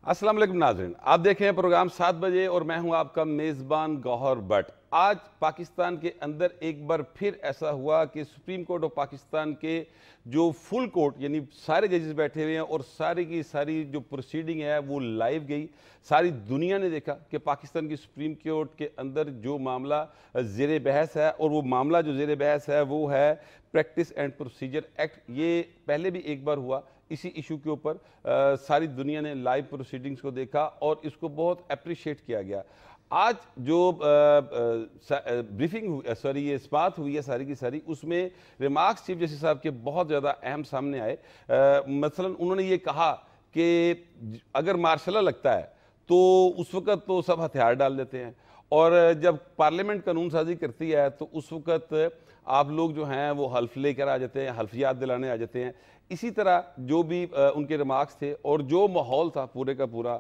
अस्सलाम वालेकुम नाज़रीन, आप देख रहे हैं प्रोग्राम 7 बजे और मैं हूं आपका मेज़बान गौहर भट्ट। आज पाकिस्तान के अंदर एक बार फिर ऐसा हुआ कि सुप्रीम कोर्ट ऑफ पाकिस्तान के जो फुल कोर्ट यानी सारे जजेस बैठे हुए हैं और सारी की सारी जो प्रोसीडिंग है वो लाइव गई। सारी दुनिया ने देखा कि पाकिस्तान की सुप्रीम कोर्ट के अंदर जो मामला ज़ेर बहस है, और वो मामला जो ज़ेर बहस है वो है प्रैक्टिस एंड प्रोसीजर एक्ट। ये पहले भी एक बार हुआ इसी इशू के ऊपर। सारी दुनिया ने लाइव प्रोसीडिंग्स को देखा और इसको बहुत अप्रिशिएट किया गया। आज जो ब्रीफिंग हुई, सॉरी ये बात हुई है सारी की सारी, उसमें रिमार्क्स चीफ जस्टिस साहब के बहुत ज़्यादा अहम सामने आए। मसलन उन्होंने ये कहा कि अगर मार्शल लॉ लगता है तो उस वक़्त तो सब हथियार डाल देते हैं, और जब पार्लियामेंट कानून साजी करती है तो उस वक़्त आप लोग जो हैं वो हल्फ लेकर आ जाते हैं, हल्फ याद दिलाने आ जाते हैं। इसी तरह जो भी उनके रिमार्क्स थे और जो माहौल था पूरे का पूरा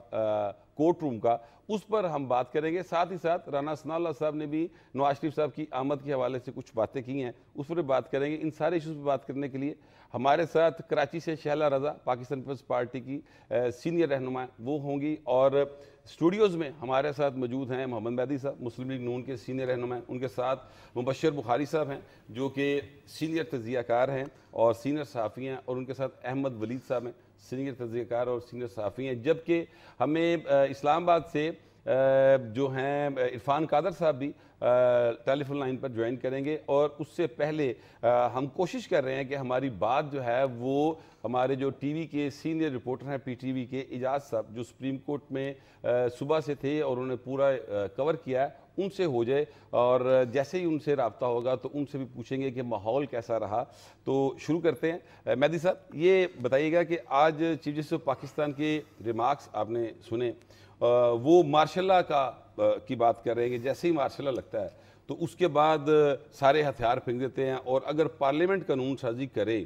कोर्ट रूम का, उस पर हम बात करेंगे। साथ ही साथ राना सनाउल्लाह साहब ने भी नवाज शरीफ साहब की आमद के हवाले से कुछ बातें की हैं, उस पर बात करेंगे। इन सारे इशूज़ पर बात करने के लिए हमारे साथ कराची से शहला रज़ा, पाकिस्तान पीपल्स पार्टी की सीनियर रहनुमा, वो होंगी, और स्टूडियोज़ में हमारे साथ मौजूद हैं मोहम्मद मैदी साहब, मुस्लिम लीग नून के सीनियर रहनुमा, उनके साथ मुबशर बुखारी साहब हैं जो कि सीनियर तज्ज़ियाकार हैं और सीनियर सहाफ़ी हैं, और उनके साथ अहमद वलीद साहब हैं, सीनियर तज्ज़ियाकार और सीनियर सहाफ़ी हैं। जबकि हमें इस्लामाबाद से जो हैं इरफान कादर साहब भी टेलीफोन लाइन पर ज्वाइन करेंगे। और उससे पहले हम कोशिश कर रहे हैं कि हमारी बात जो है वो हमारे जो टीवी के सीनियर रिपोर्टर हैं पीटीवी के, इजाज़ साहब, जो सुप्रीम कोर्ट में सुबह से थे और उन्होंने पूरा कवर किया है, उनसे हो जाए। और जैसे ही उनसे रब्ता होगा तो उनसे भी पूछेंगे कि माहौल कैसा रहा। तो शुरू करते हैं। मेहदी साहब, ये बताइएगा कि आज चीफ जस्टिस ऑफ पाकिस्तान के रिमार्क्स आपने सुने, वो मार्शल लॉ की बात कर रहे हैं कि जैसे ही मार्शल लॉ लगता है तो उसके बाद सारे हथियार फेंक देते हैं, और अगर पार्लियामेंट कानून साजी करे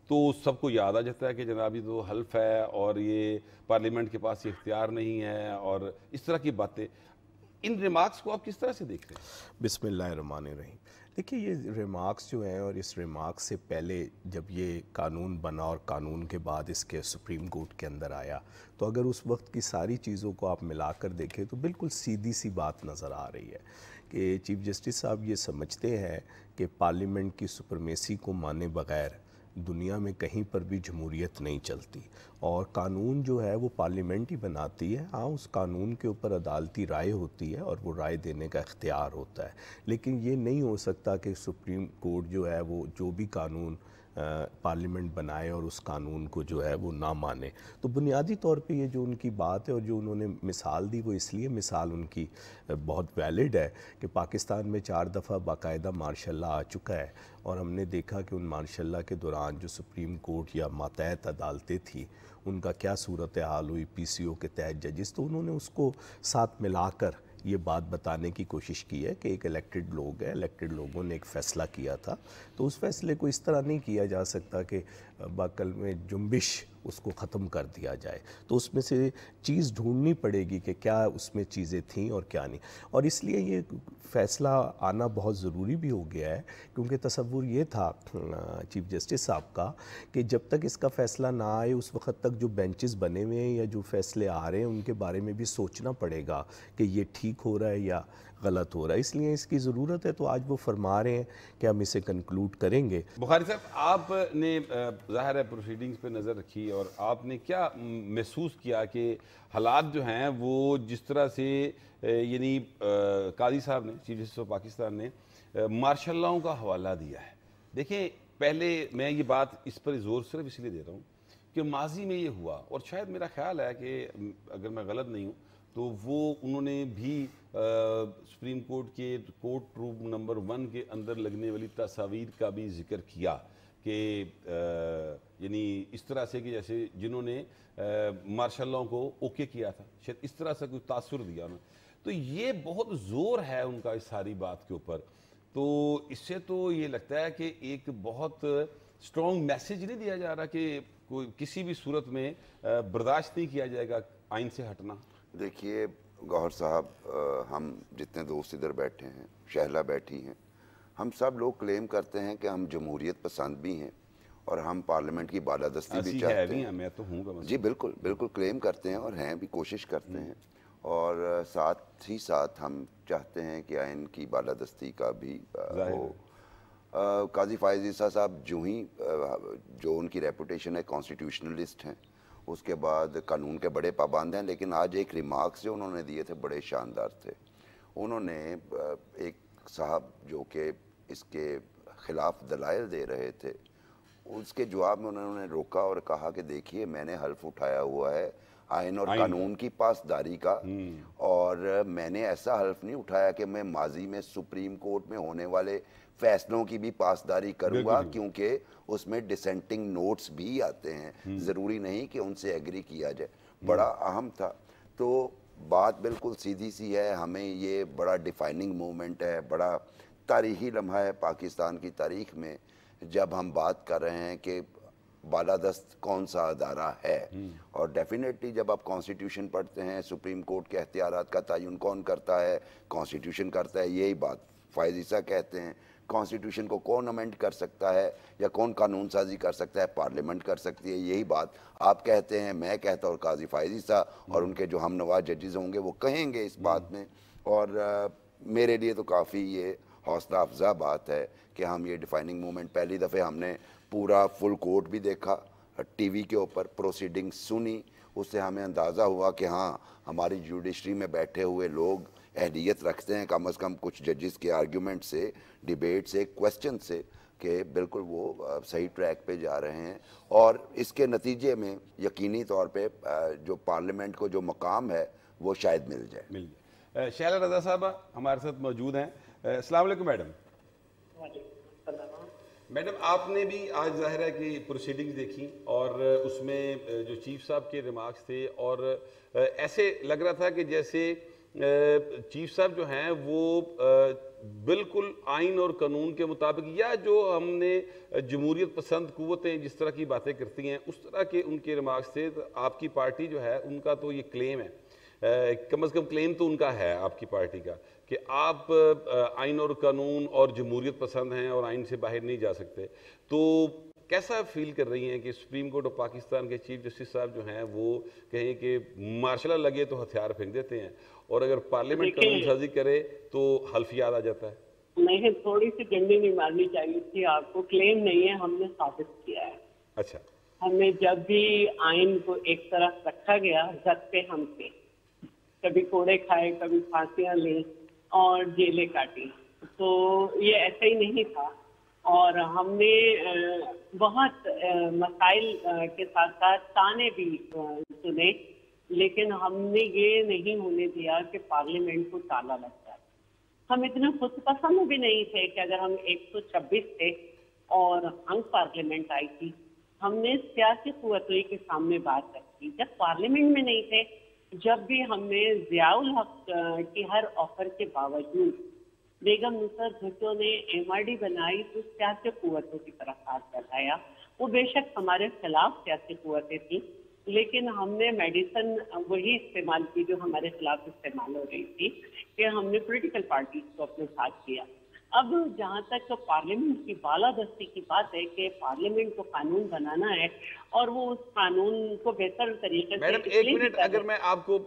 तो सबको याद आ जाता है कि जनाब ये तो हल्फ है और ये पार्लियामेंट के पास ये इख्तियार नहीं है, और इस तरह की बातें। इन रिमार्क्स को आप किस तरह से देख रहे हैं? बिस्मिल्लाहिर्रहमानिर्रहीम। देखिए, ये रिमार्क्स जो हैं, और इस रिमार्क्स से पहले जब ये कानून बना और कानून के बाद इसके सुप्रीम कोर्ट के अंदर आया, तो अगर उस वक्त की सारी चीज़ों को आप मिलाकर देखें तो बिल्कुल सीधी सी बात नज़र आ रही है कि चीफ जस्टिस साहब ये समझते हैं कि पार्लियामेंट की सुपरमेसी को माने बगैर दुनिया में कहीं पर भी जमहूरियत नहीं चलती, और कानून जो है वो पार्लियामेंट ही बनाती है। हाँ, उस कानून के ऊपर अदालती राय होती है और वो राय देने का इख्तियार होता है, लेकिन ये नहीं हो सकता कि सुप्रीम कोर्ट जो है वो जो भी कानून पार्लियामेंट बनाए और उस कानून को जो है वो ना माने। तो बुनियादी तौर पे ये जो उनकी बात है और जो उन्होंने मिसाल दी, वो इसलिए मिसाल उनकी बहुत वैलिड है कि पाकिस्तान में 4 दफ़ा बाकायदा मार्शल लॉ आ चुका है, और हमने देखा कि उन मार्शल लॉ के दौरान जो सुप्रीम कोर्ट या मातहत अदालतें थी उनका क्या सूरत हाल हुई पीसीओ के तहत जजेस। तो उन्होंने उसको साथ मिलाकर ये बात बताने की कोशिश की है कि एक इलेक्टेड लोग है, इलेक्टेड लोगों ने एक फ़ैसला किया था, तो उस फैसले को इस तरह नहीं किया जा सकता कि बाकल में जुम्बिश उसको ख़त्म कर दिया जाए। तो उसमें से चीज़ ढूंढनी पड़ेगी कि क्या उसमें चीज़ें थीं और क्या नहीं, और इसलिए ये फ़ैसला आना बहुत ज़रूरी भी हो गया है, क्योंकि तसव्वुर ये था चीफ जस्टिस साहब का कि जब तक इसका फ़ैसला ना आए उस वक़्त तक जो बेंचेस बने हुए हैं या जो फ़ैसले आ रहे हैं उनके बारे में भी सोचना पड़ेगा कि ये ठीक हो रहा है या गलत हो रहा है। इसलिए इसकी ज़रूरत है, तो आज वो फरमा रहे हैं कि हम इसे कंक्लूड करेंगे। बुखारी साहब, आपने ज़ाहिर है प्रोसीडिंग्स पे नज़र रखी और आपने क्या महसूस किया कि हालात जो हैं वो जिस तरह से यानी काजी साहब ने, चीफ जस्टिस ऑफ पाकिस्तान ने मार्शल लॉ का हवाला दिया है। देखिए, पहले मैं ये बात इस पर ज़ोर सिर्फ इसलिए दे रहा हूँ कि माजी में ये हुआ, और शायद मेरा ख्याल है कि अगर मैं गलत नहीं हूँ तो वो उन्होंने भी सुप्रीम कोर्ट के कोर्ट रूम नंबर 1 के अंदर लगने वाली तस्वीर का भी जिक्र किया कि यानी इस तरह से कि जैसे जिन्होंने मार्शल लॉ को ओके किया था, शायद इस तरह से कुछ तासुर दिया उन्होंने। तो ये बहुत ज़ोर है उनका इस सारी बात के ऊपर। तो इससे तो ये लगता है कि एक बहुत स्ट्रॉन्ग मैसेज नहीं दिया जा रहा कि कोई किसी भी सूरत में बर्दाश्त नहीं किया जाएगा आइन से हटना। देखिए गौहर साहब, हम जितने दोस्त इधर बैठे हैं, शहला बैठी हैं, हम सब लोग क्लेम करते हैं कि हम जमहूरियत पसंद भी हैं और हम पार्लियामेंट की बालादस्ती भी ऐसी चाहते है भी हैं। हैं, मैं तो हूँ कम से जी बिल्कुल बिल्कुल क्लेम करते हैं और हैं भी, कोशिश करते हैं। और साथ ही साथ हम चाहते हैं कि आइन की बालादस्ती का भी जाहिर हो। है। काजी फायज ईसा साहब जो उनकी रेपुटेशन है, कॉन्स्टिट्यूशनलिस्ट हैं, उसके बाद कानून के बड़े पाबंद हैं, लेकिन आज एक रिमार्क्स जो उन्होंने दिए थे बड़े शानदार थे। उन्होंने एक साहब जो कि इसके खिलाफ दलाइल दे रहे थे, उसके जवाब में उन्होंने रोका और कहा कि देखिए मैंने हल्फ उठाया हुआ है आइन और आइन कानून की पासदारी का, और मैंने ऐसा हल्फ नहीं उठाया कि मैं माजी में सुप्रीम कोर्ट में होने वाले फैसलों की भी पासदारी करूंगा, बिल्कुल। क्योंकि उसमें डिसेंटिंग नोट्स भी आते हैं, ज़रूरी नहीं कि उनसे एग्री किया जाए। बड़ा अहम था। तो बात बिल्कुल सीधी सी है, हमें ये बड़ा डिफाइनिंग मोमेंट है, बड़ा तारीखी लम्हा है पाकिस्तान की तारीख में, जब हम बात कर रहे हैं कि बालादस्त कौन सा अदारा है। और डेफिनेटली जब आप कॉन्स्टिट्यूशन पढ़ते हैं, सुप्रीम कोर्ट के अख्तियारात का तयन कौन करता है? कॉन्स्टिट्यूशन करता है। यही बात फायज ईसा कहते हैं, कॉन्स्टिट्यूशन को कौन अमेंड कर सकता है या कौन कानून साजी कर सकता है? पार्लियामेंट कर सकती है। यही बात आप कहते हैं, मैं कहता हूँ, और काजी फायज ईसा और उनके जो हम नवाज जजेस होंगे वो कहेंगे इस बात में। और मेरे लिए तो काफ़ी ये हौसला अफजा बात है कि हम ये डिफाइनिंग मोमेंट, पहली दफ़े हमने पूरा फुल कोर्ट भी देखा, टीवी के ऊपर प्रोसीडिंग सुनी, उससे हमें अंदाज़ा हुआ कि हाँ, हमारी जुडिशरी में बैठे हुए लोग अहलियत रखते हैं कम से कम कुछ जजेस के आर्ग्यूमेंट से, डिबेट से, क्वेश्चन से, कि बिल्कुल वो सही ट्रैक पे जा रहे हैं। और इसके नतीजे में यकीनी तौर पे जो पार्लियामेंट को जो मकाम है वो शायद मिल जाए। शैला रज़ा साहब हमारे साथ मौजूद हैं। अस्सलाम वालेकुम मैडम। मैडम, आपने भी आज जाहिर है कि प्रोसीडिंग्स देखी और उसमें जो चीफ साहब के रिमार्क्स थे, और ऐसे लग रहा था कि जैसे चीफ साहब जो हैं वो बिल्कुल आइन और कानून के मुताबिक, या जो हमने जमहूरियत पसंद कुव्वतें जिस तरह की बातें करती हैं उस तरह के उनके रिमार्क्स थे। तो आपकी पार्टी जो है उनका तो ये क्लेम है, कम से कम क्लेम तो उनका है आपकी पार्टी का, कि आप आइन और कानून और जमहूरियत पसंद हैं और आइन से बाहर नहीं जा सकते। तो कैसा फील कर रही हैं कि सुप्रीम कोर्ट ऑफ पाकिस्तान के चीफ जस्टिस साहब जो हैं वो कहें कि मार्शल लगे तो हथियार फेंक देते हैं, और अगर पार्लियामेंट कानून साजी करे तो हल्फ याद आ जाता है? नहीं, थोड़ी सी डंडी नहीं मारनी चाहिए थी आपको। क्लेम नहीं है, हमने साबित किया है। अच्छा। हमें जब भी आइन को एक तरफ रखा गया, जब पे हम थे, कभी कोड़े खाए, कभी फांसियां ली और जेलें काटी, तो ये ऐसा ही नहीं था। और हमने बहुत मसाइल के साथ साथ ताने भी सुने, लेकिन हमने ये नहीं होने दिया कि पार्लियामेंट को ताला लग जाए। हम इतने खुद पसंद भी नहीं थे कि अगर हम 126 थे और अंग पार्लियामेंट आई थी, हमने सियासी कुव्वतों के सामने बात रखी। जब पार्लियामेंट में नहीं थे, जब भी हमने ज़ियाउल हक की हर ऑफर के बावजूद बेगम नुसरत भुट्टो ने MRD बनाई तो सियासी कुव्वतों की तरफ हाथ बढ़ाया। वो बेशक हमारे खिलाफ सियासी कुव्वतें थी, लेकिन हमने मेडिसिन वही इस्तेमाल की जो हमारे खिलाफ इस्तेमाल हो रही थी, कि हमने पॉलिटिकल पार्टीज को अपने साथ किया। अब जहाँ तक तो पार्लियामेंट की बालादस्ती की बात है कि पार्लियामेंट को कानून बनाना है और वो उस कानून को बेहतर तरीके से। मैडम एक मिनट, अगर मैं आपको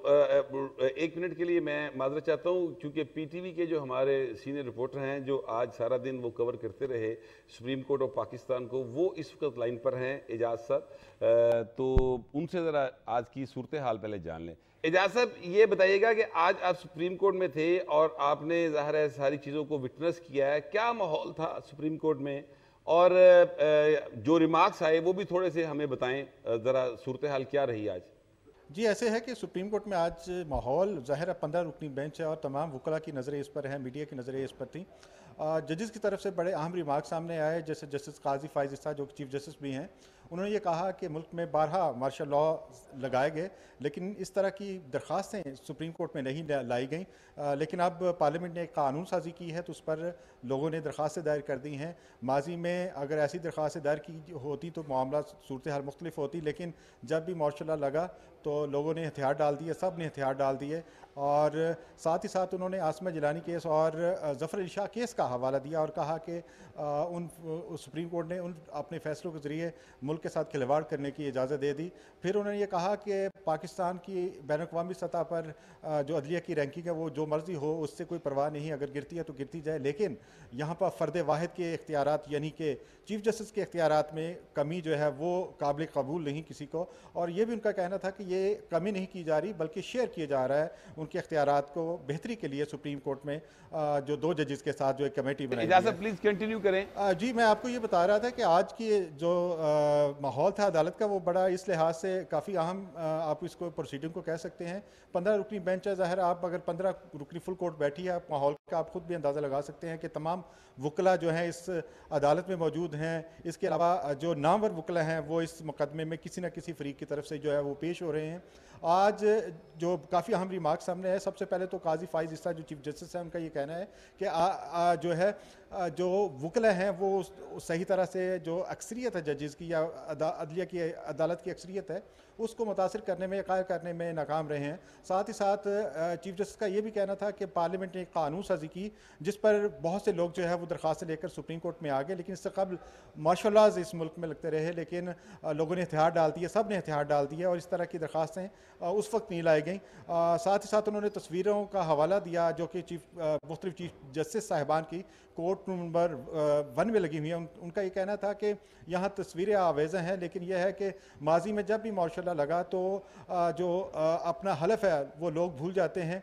1 मिनट के लिए मैं माजरत चाहता हूँ, क्योंकि PTV के जो हमारे सीनियर रिपोर्टर हैं जो आज सारा दिन वो कवर करते रहे सुप्रीम कोर्ट ऑफ पाकिस्तान को, वो इस वक्त लाइन पर हैं, एजाज साहब। तो उनसे ज़रा आज की सूरत हाल पहले जान लें। एजाज साहब, ये बताइएगा कि आज आप सुप्रीम कोर्ट में थे और आपने ज़ाहिर है सारी चीज़ों को विटनेस किया है, क्या माहौल था सुप्रीम कोर्ट में, और जो रिमार्क्स आए वो भी थोड़े से हमें बताएं, ज़रा सूरत हाल क्या रही आज? जी, ऐसे है कि सुप्रीम कोर्ट में आज माहौल ज़ाहिर है 15 रुकनी बेंच है और तमाम वकला की नज़रें इस पर हैं, मीडिया की नज़रें इस पर थी। जजेस की तरफ से बड़े अहम रिमार्क सामने आए, जैसे जस्टिस काजी फायज ईसा जो चीफ जस्टिस भी हैं, उन्होंने ये कहा कि मुल्क में 12 मार्शल लॉ लगाए गए, लेकिन इस तरह की दरख्वास्तें सुप्रीम कोर्ट में नहीं लाई गई। लेकिन अब पार्लियामेंट ने एक कानून साजी की है तो उस पर लोगों ने दरख्वास्तें दायर कर दी हैं। माजी में अगर ऐसी दरख्वास्तें दायर की होती तो मामला सूरत हाल मुख्तलिफ होती, लेकिन जब भी मार्शल लॉ लगा तो लोगों ने हथियार डाल दिए, सब ने हथियार डाल दिए। और साथ ही साथ उन्होंने आसमा जिलानी केस और ज़फ़र अली शाह केस का हवाला दिया और कहा कि सुप्रीम कोर्ट ने उन अपने फैसलों के ज़रिए मुल्क के साथ खिलवाड़ करने की इजाज़त दे दी। फिर उन्होंने ये कहा कि पाकिस्तान की बैन-अक़वामी सतह पर जो अदलिया की रैंकिंग है वो जो मर्ज़ी हो, उससे कोई परवाह नहीं, अगर गिरती है तो गिरती जाए, लेकिन यहाँ पर फ़र्द वाहिद के इख्तियारात यानी कि चीफ जस्टिस के इख्तियारात में कमी जो है वो काबिल कबूल नहीं किसी को। और ये भी उनका कहना था कि ये कमी नहीं की जा रही बल्कि शेयर किया जा रहा है उनके इख्तियारात को बेहतरी के लिए। सुप्रीम कोर्ट में जो 2 जजेस के साथ जो एक कमेटी बनाई इजाज़त प्लीज कंटिन्यू करें। जी, मैं आपको ये बता रहा था कि आज की जो माहौल था अदालत का वो बड़ा इस लिहाज से काफ़ी अहम, आप इसको प्रोसीडिंग को कह सकते हैं। 15 रुकनी बेंच है, ज़ाहिर आप अगर 15 रुकनी फुल कोर्ट बैठी है, आप माहौल का आप खुद भी अंदाज़ा लगा सकते हैं कि तमाम वकला जो हैं इस अदालत में मौजूद हैं। इसके अलावा जो नामवर वकला हैं वो इस मुकदमे में किसी न किसी फरीक की तरफ से जो है वो पेश हो रहे हैं। आज जो काफ़ी अहम रिमार्क सामने है, सबसे पहले तो काजी फाइज इस्सा जो चीफ जस्टिस है उनका ये कहना है कि जो है जो वकला हैं वो सही तरह से जो अक्सरियत है जजेस की या अदलिया की अदालत की अक्सरियत है उसको मुतासर करने में, कायल करने में नाकाम रहे हैं। साथ ही साथ चीफ जस्टिस का ये भी कहना था कि पार्लियामेंट ने एक कानून साजी की जिस पर बहुत से लोग जो है वो दरख्वास्तें लेकर सुप्रीम कोर्ट में आ गए, लेकिन इससे कबल मार्शल लॉज इस मुल्क में लगते रहे, लेकिन लोगों ने हथियार डाल दिए, सब ने हथियार डाल दिए और इस तरह की दरख्वास्तें उस वक्त नहीं लाई गई। साथ ही साथ उन्होंने तस्वीरों का हवाला दिया जो कि मुख्तलिफ चीफ जस्टिस साहिबान की कोर्ट नंबर 1 में लगी हुई हैं। उनका ये कहना था कि यहाँ तस्वीरें आवेज़ हैं, लेकिन यह है कि माजी में जब भी मार्शल लॉ लगा तो जो अपना हलफ है वो लोग भूल जाते हैं।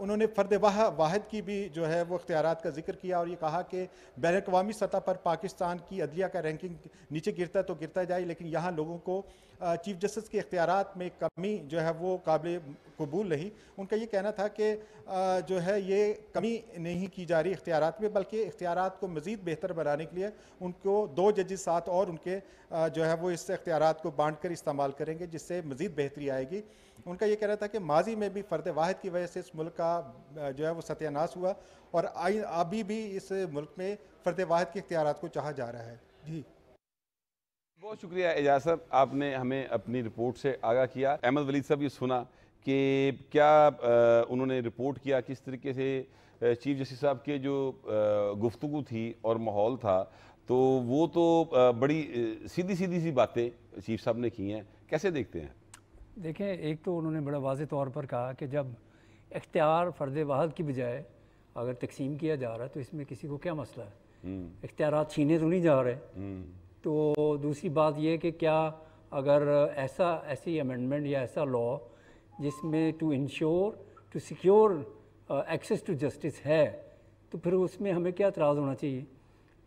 उन्होंने फ़र्द वाहिद की भी जो है वो इख्तियारात का जिक्र किया और ये कहा कि बैन-अक़वामी सतह पर पाकिस्तान की अदलिया का रैंकिंग नीचे गिरता तो गिरता जाए, लेकिन यहाँ लोगों को चीफ जस्टिस के इख्तियारात में कमी जो है वो काबिल कबूल नहीं। उनका ये कहना था कि जो है ये कमी नहीं की जा रही इख्तियारात में, बल्कि इख्तियारात को मज़ीद बेहतर बनाने के लिए उनको 2 जजेस साथ और उनके जो है वो इस इख्तियारात को बांट कर इस्तेमाल करेंगे जिससे मज़ीद बेहतरी आएगी। उनका ये कहना था कि माजी में भी फ़र्द वाहिद की वजह से इस मुल्क का जो है वो सत्यानाश हुआ और अभी भी इस मुल्क में फ़र्द वाहिद के इख्तियारात को चाहा जा रहा है। जी, बहुत शुक्रिया एजाज साहब, आपने हमें अपनी रिपोर्ट से आगाह किया। अहमद वलीद साहब ये सुना कि क्या उन्होंने रिपोर्ट किया, किस तरीके से चीफ जस्टिस साहब के जो गुफ्तगू थी और माहौल था, तो वो तो बड़ी सीधी सी बातें चीफ साहब ने की हैं। कैसे देखते हैं? देखें, एक तो उन्होंने बड़ा वाज़ेह तौर पर कहा कि जब इख्तियार फ़र्द वाहिद की बजाय अगर तकसीम किया जा रहा है तो इसमें किसी को क्या मसला है, इख्तियारात छीने तो नहीं जा रहे। तो दूसरी बात यह कि क्या अगर ऐसी अमेंडमेंट या ऐसा लॉ जिसमें to ensure to secure access to justice है तो फिर उसमें हमें क्या एतराज़ होना चाहिए।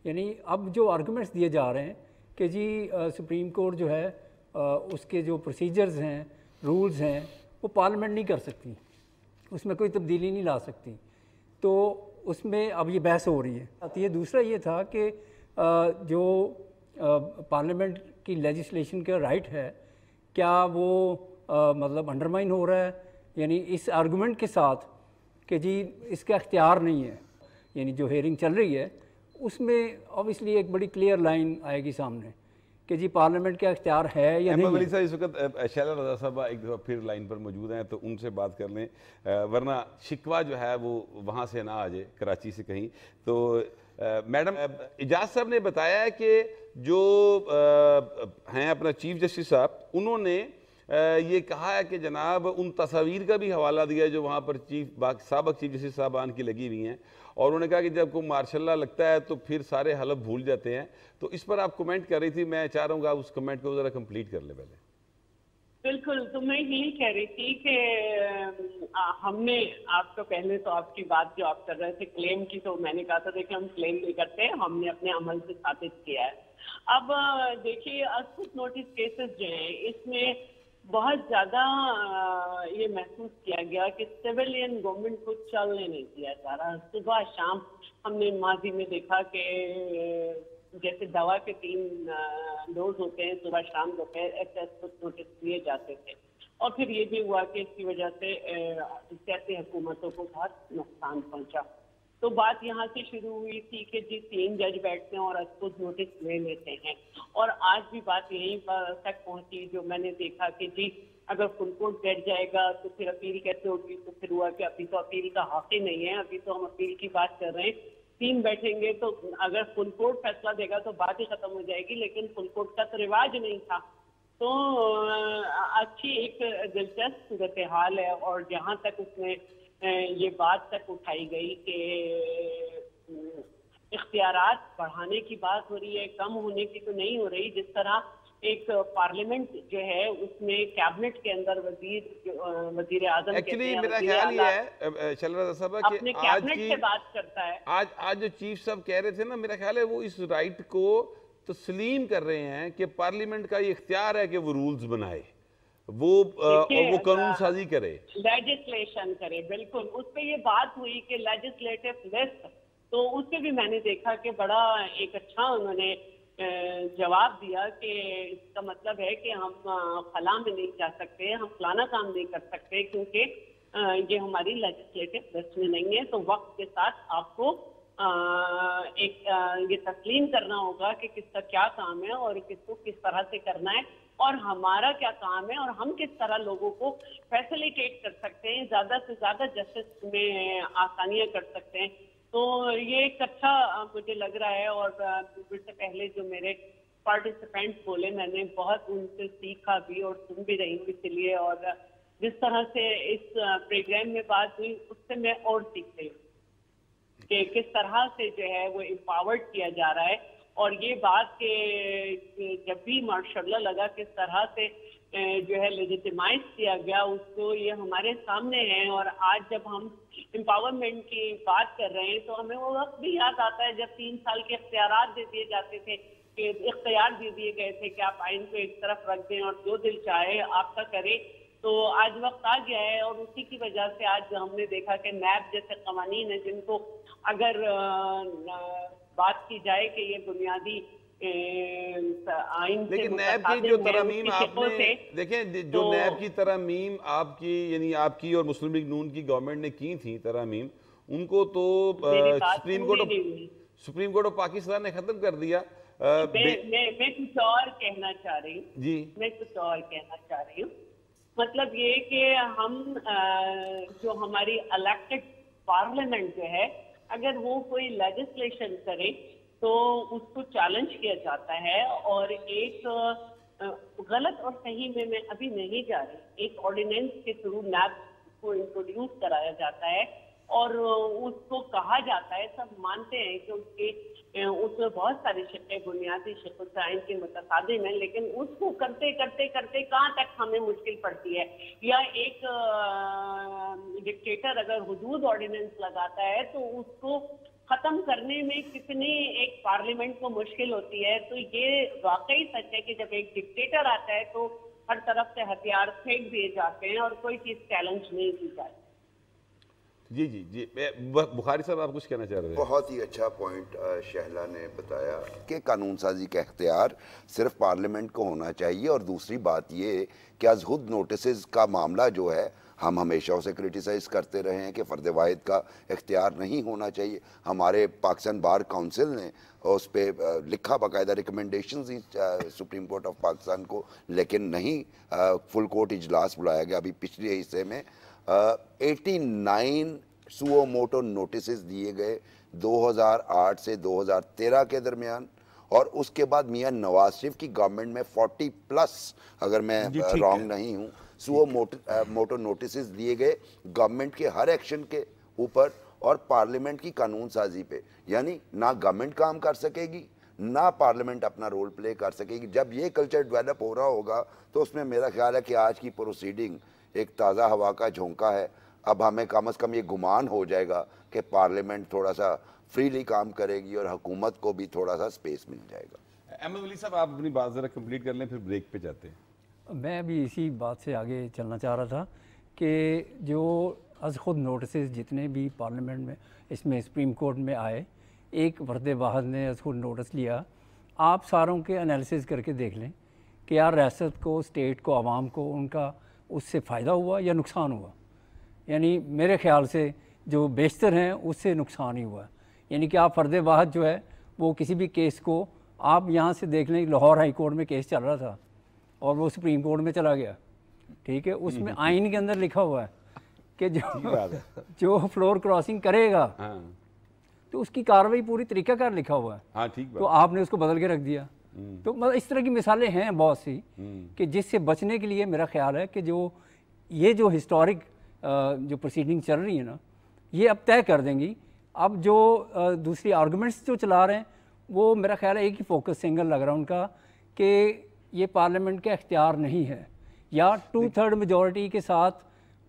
यानी अब जो आर्गूमेंट्स दिए जा रहे हैं कि जी सुप्रीम कोर्ट जो है उसके जो प्रोसीजर्स हैं, रूल्स हैं, वो पार्लियामेंट नहीं कर सकती, उसमें कोई तब्दीली नहीं ला सकती, तो उसमें अब ये बहस हो रही है। दूसरा ये था कि जो पार्लियामेंट की लेजिस्लेशन का राइट है क्या वो मतलब अंडरमाइन हो रहा है, यानी इस आर्गूमेंट के साथ कि जी इसका इख्तियार नहीं है। यानी जो हेयरिंग चल रही है उसमें ऑब्वियसली एक बड़ी क्लियर लाइन आएगी सामने कि जी पार्लियामेंट का इख्तियार है या नहीं। वली साहब इस वक्त शैला रज़ा साहब एक दफ़ा फिर लाइन पर मौजूद हैं, तो उनसे बात कर लें, वरना शिकवा जो है वो वहाँ से ना आ जाए, कराची से कहीं। तो मैडम, एजाज साहब ने बताया है कि जो हैं अपना चीफ जस्टिस साहब, उन्होंने ये कहा है कि जनाब उन तस्वीर का भी हवाला दिया जो वहाँ पर साबिक़ चीफ जस्टिस साहबान की लगी हुई हैं, और उन्होंने कहा कि जब कोई मार्शल लॉ लगता है तो फिर सारे हलफ भूल जाते हैं। तो इस पर आप कमेंट कर रही थी, मैं चाह रहा हूँ आप उस कमेंट को ज़रा कंप्लीट कर ले पहले। बिल्कुल, तो मैं यही कह रही थी कि हमने आपको पहले तो आपकी बात जो आप कर रहे थे क्लेम की, तो मैंने कहा था देखिए हम क्लेम नहीं करते, हमने अपने अमल से साबित किया है। अब देखिए अद्भुत नोटिस केसेस जो हैं इसमें बहुत ज़्यादा ये महसूस किया गया कि सिविलियन गवर्नमेंट को चलने नहीं दिया जा रहा। सुबह शाम हमने माजी में देखा कि जैसे दवा के 3 डोज होते हैं, सुबह शाम दोपहर, ऐसे नोटिस दिए जाते थे। और फिर ये भी हुआ कि इसकी वजह से सियासी हुकूमतों को बहुत नुकसान पहुंचा। तो बात यहाँ से शुरू हुई थी कि जी 3 जज बैठते हैं और खुद नोटिस ले लेते हैं, और आज भी बात यहीं पर तक पहुंची जो मैंने देखा कि जी अगर फुल कोर्ट बैठ जाएगा तो फिर अपील कैसे होगी। तो फिर हुआ कि अभी तो अपील का हक ही नहीं है, अभी तो हम अपील की बात कर रहे हैं। 3 बैठेंगे तो अगर फुल कोर्ट फैसला देगा तो बात ही खत्म हो जाएगी, लेकिन फुल कोर्ट का तो रिवाज नहीं था। तो अच्छी एक दिलचस्प सूरत हाल है। और जहाँ तक उसमें ये बात तक उठाई गई कि इख्तियारात बढ़ाने की बात हो रही है, कम होने की तो नहीं हो रही। जिस तरह एक पार्लियामेंट जो है उसमें कैबिनेट के अंदर वजीर आजम एक्चुअली मेरा ख्याल ये है शैलजा साहब अपने कि कैबिनेट से बात करता है। आज जो चीफ साहब कह रहे थे ना, मेरा ख्याल है वो इस राइट को तस्लीम कर रहे हैं कि पार्लियामेंट का ये इख्तियार है कि वो रूल्स बनाए, वो और वो कानून साजी करे, लेजिस्लेशन करे। बिल्कुल, उस पर ये बात हुई कि लेजिस्लेटिव लिस्ट, तो उससे भी मैंने देखा कि बड़ा एक अच्छा उन्होंने जवाब दिया कि इसका मतलब है कि हम फला में नहीं जा सकते, हम फलाना काम नहीं कर सकते क्योंकि ये हमारी लेजिस्लेटिव लिस्ट में नहीं है। तो वक्त के साथ आपको ये तस्लीम करना होगा कि किसका क्या काम है और किसको किस तरह से करना है और हमारा क्या काम है और हम किस तरह लोगों को फैसिलिटेट कर सकते हैं, ज़्यादा से ज़्यादा जस्टिस में आसानियाँ कर सकते हैं। तो ये एक अच्छा मुझे लग रहा है। और इससे पहले जो मेरे पार्टिसिपेंट्स बोले, मैंने बहुत उनसे सीखा भी और सुन भी रही हूँ, इसलिए और जिस तरह से इस प्रोग्राम में बात हुई उससे मैं और सीख रही हूँ कि किस तरह से जो है वो एम्पावर्ड किया जा रहा है। और ये बात के जब भी माशाल्लाह लगा किस तरह से जो है लेजिटिमाइज किया गया उसको, ये हमारे सामने है। और आज जब हम एम्पावरमेंट की बात कर रहे हैं तो हमें वो वक्त भी याद आता है जब 3 साल के इख्तियारात दे दिए जाते थे, कि इख्तियार दे दिए गए थे कि आप आइन को एक तरफ रख दें और जो दिल चाहे आपका करें। तो आज वक्त आ गया है और उसी की वजह से आज हमने देखा कि नैब जैसे कवानीन है जिनको अगर बात की जाए कि ये बुनियादी आइन से, लेकिन नैब की जो तरमीम आपने देखें, जो नैब की तरमीम आपकी यानी आपकी और मुस्लिम लीग नून की गवर्नमेंट ने की थी तरमीम, उनको तो सुप्रीम कोर्ट ऑफ पाकिस्तान ने खत्म कर दिया। मैं कुछ और कहना चाह रही हूँ जी, मैं कुछ और कहना चाह रही हूँ। मतलब ये कि हम जो हमारी इलेक्टेड पार्लियामेंट जो है, अगर वो कोई लेजिस्लेशन करे तो उसको चैलेंज किया जाता है। और एक गलत और सही में मैं अभी नहीं जा रही, एक ऑर्डिनेंस के थ्रू नैब को इंट्रोड्यूस कराया जाता है और उसको कहा जाता है, सब मानते हैं कि उसमें बहुत सारे शिक्के, बुनियादी शिक्के आइन के मुतसादिम हैं, लेकिन उसको करते करते करते कहाँ तक हमें मुश्किल पड़ती है। या एक डिक्टेटर अगर हुदूद ऑर्डिनेंस लगाता है तो उसको खत्म करने में कितनी एक पार्लियामेंट को मुश्किल होती है। तो ये वाकई सच है कि जब एक डिक्टेटर आता है तो हर तरफ से हथियार फेंक दिए जाते हैं और कोई चीज चैलेंज नहीं की जाती। जी जी जी, बुखारी साहब आप कुछ कहना चाह रहे थे? बहुत ही अच्छा पॉइंट शहला ने बताया कि कानून साजी का इख्तियार सिर्फ पार्लियामेंट को होना चाहिए। और दूसरी बात ये कि अज़हुद नोटिस का मामला जो है, हम हमेशा उसे क्रिटिसाइज़ करते रहे हैं कि फ़र्द वाहिद का इख्तियार नहीं होना चाहिए। हमारे पाकिस्तान बार काउंसिल ने उस पर लिखा, बाकायदा recommendation the supreme court of Pakistan को, लेकिन नहीं फुल कोर्ट इजलास बुलाया गया। अभी पिछले हिस्से में 89 सुओ मोटो नोटिस दिए गए 2008 से 2013 के दरमियान। और उसके बाद मियां नवाज शरीफ की गवर्नमेंट में 40+ अगर मैं रॉन्ग नहीं हूँ सुओ मोटो नोटिस दिए गए गवर्नमेंट के हर एक्शन के ऊपर और पार्लियामेंट की कानून साजी पे। यानी ना गवर्नमेंट काम कर सकेगी ना पार्लियामेंट अपना रोल प्ले कर सकेगी। जब ये कल्चर डेवलप हो रहा होगा तो उसमें मेरा ख्याल है कि आज की प्रोसीडिंग एक ताज़ा हवा का झोंका है। अब हमें कम से कम ये गुमान हो जाएगा कि पार्लियामेंट थोड़ा सा फ्रीली काम करेगी और हुकूमत को भी थोड़ा सा स्पेस मिल जाएगा। अहमद वली साहब, आप अपनी बात ज़रा कंप्लीट कर लें, फिर ब्रेक पे जाते हैं। मैं भी इसी बात से आगे चलना चाह रहा था कि जो अज़ख़ुद नोटिस जितने भी पार्लियामेंट में इसमें सुप्रीम कोर्ट में आए, एक फ़र्द वाहिद ने अज़ख़ुद नोटिस लिया आप सारों के एनालिसिस करके देख लें कि यार रियासत को, स्टेट को, आवाम को उनका उससे फ़ायदा हुआ या नुकसान हुआ। यानी मेरे ख़्याल से जो बेशतर हैं उससे नुकसान ही हुआ। यानी कि आप फ़र्द वाहद जो है वो किसी भी केस को आप यहाँ से देख लें, लाहौर हाई कोर्ट में केस चल रहा था और वो सुप्रीम कोर्ट में चला गया, ठीक है। उसमें आइन के अंदर लिखा हुआ है कि जो फ्लोर क्रॉसिंग करेगा तो उसकी कार्रवाई पूरी तरीक़ाकार लिखा हुआ है। हाँ, ठीक बात। तो आपने उसको बदल के रख दिया। तो मतलब इस तरह की मिसालें हैं बहुत सी कि जिससे बचने के लिए मेरा ख्याल है कि जो हिस्टोरिक जो प्रोसीडिंग चल रही है ना, ये अब तय कर देंगी। अब जो दूसरी आर्गूमेंट्स जो चला रहे हैं वो मेरा ख्याल है एक ही फोकस सिंगल लग रहा है उनका कि ये पार्लियामेंट का इख्तियार नहीं है या 2/3 मेजॉरिटी के साथ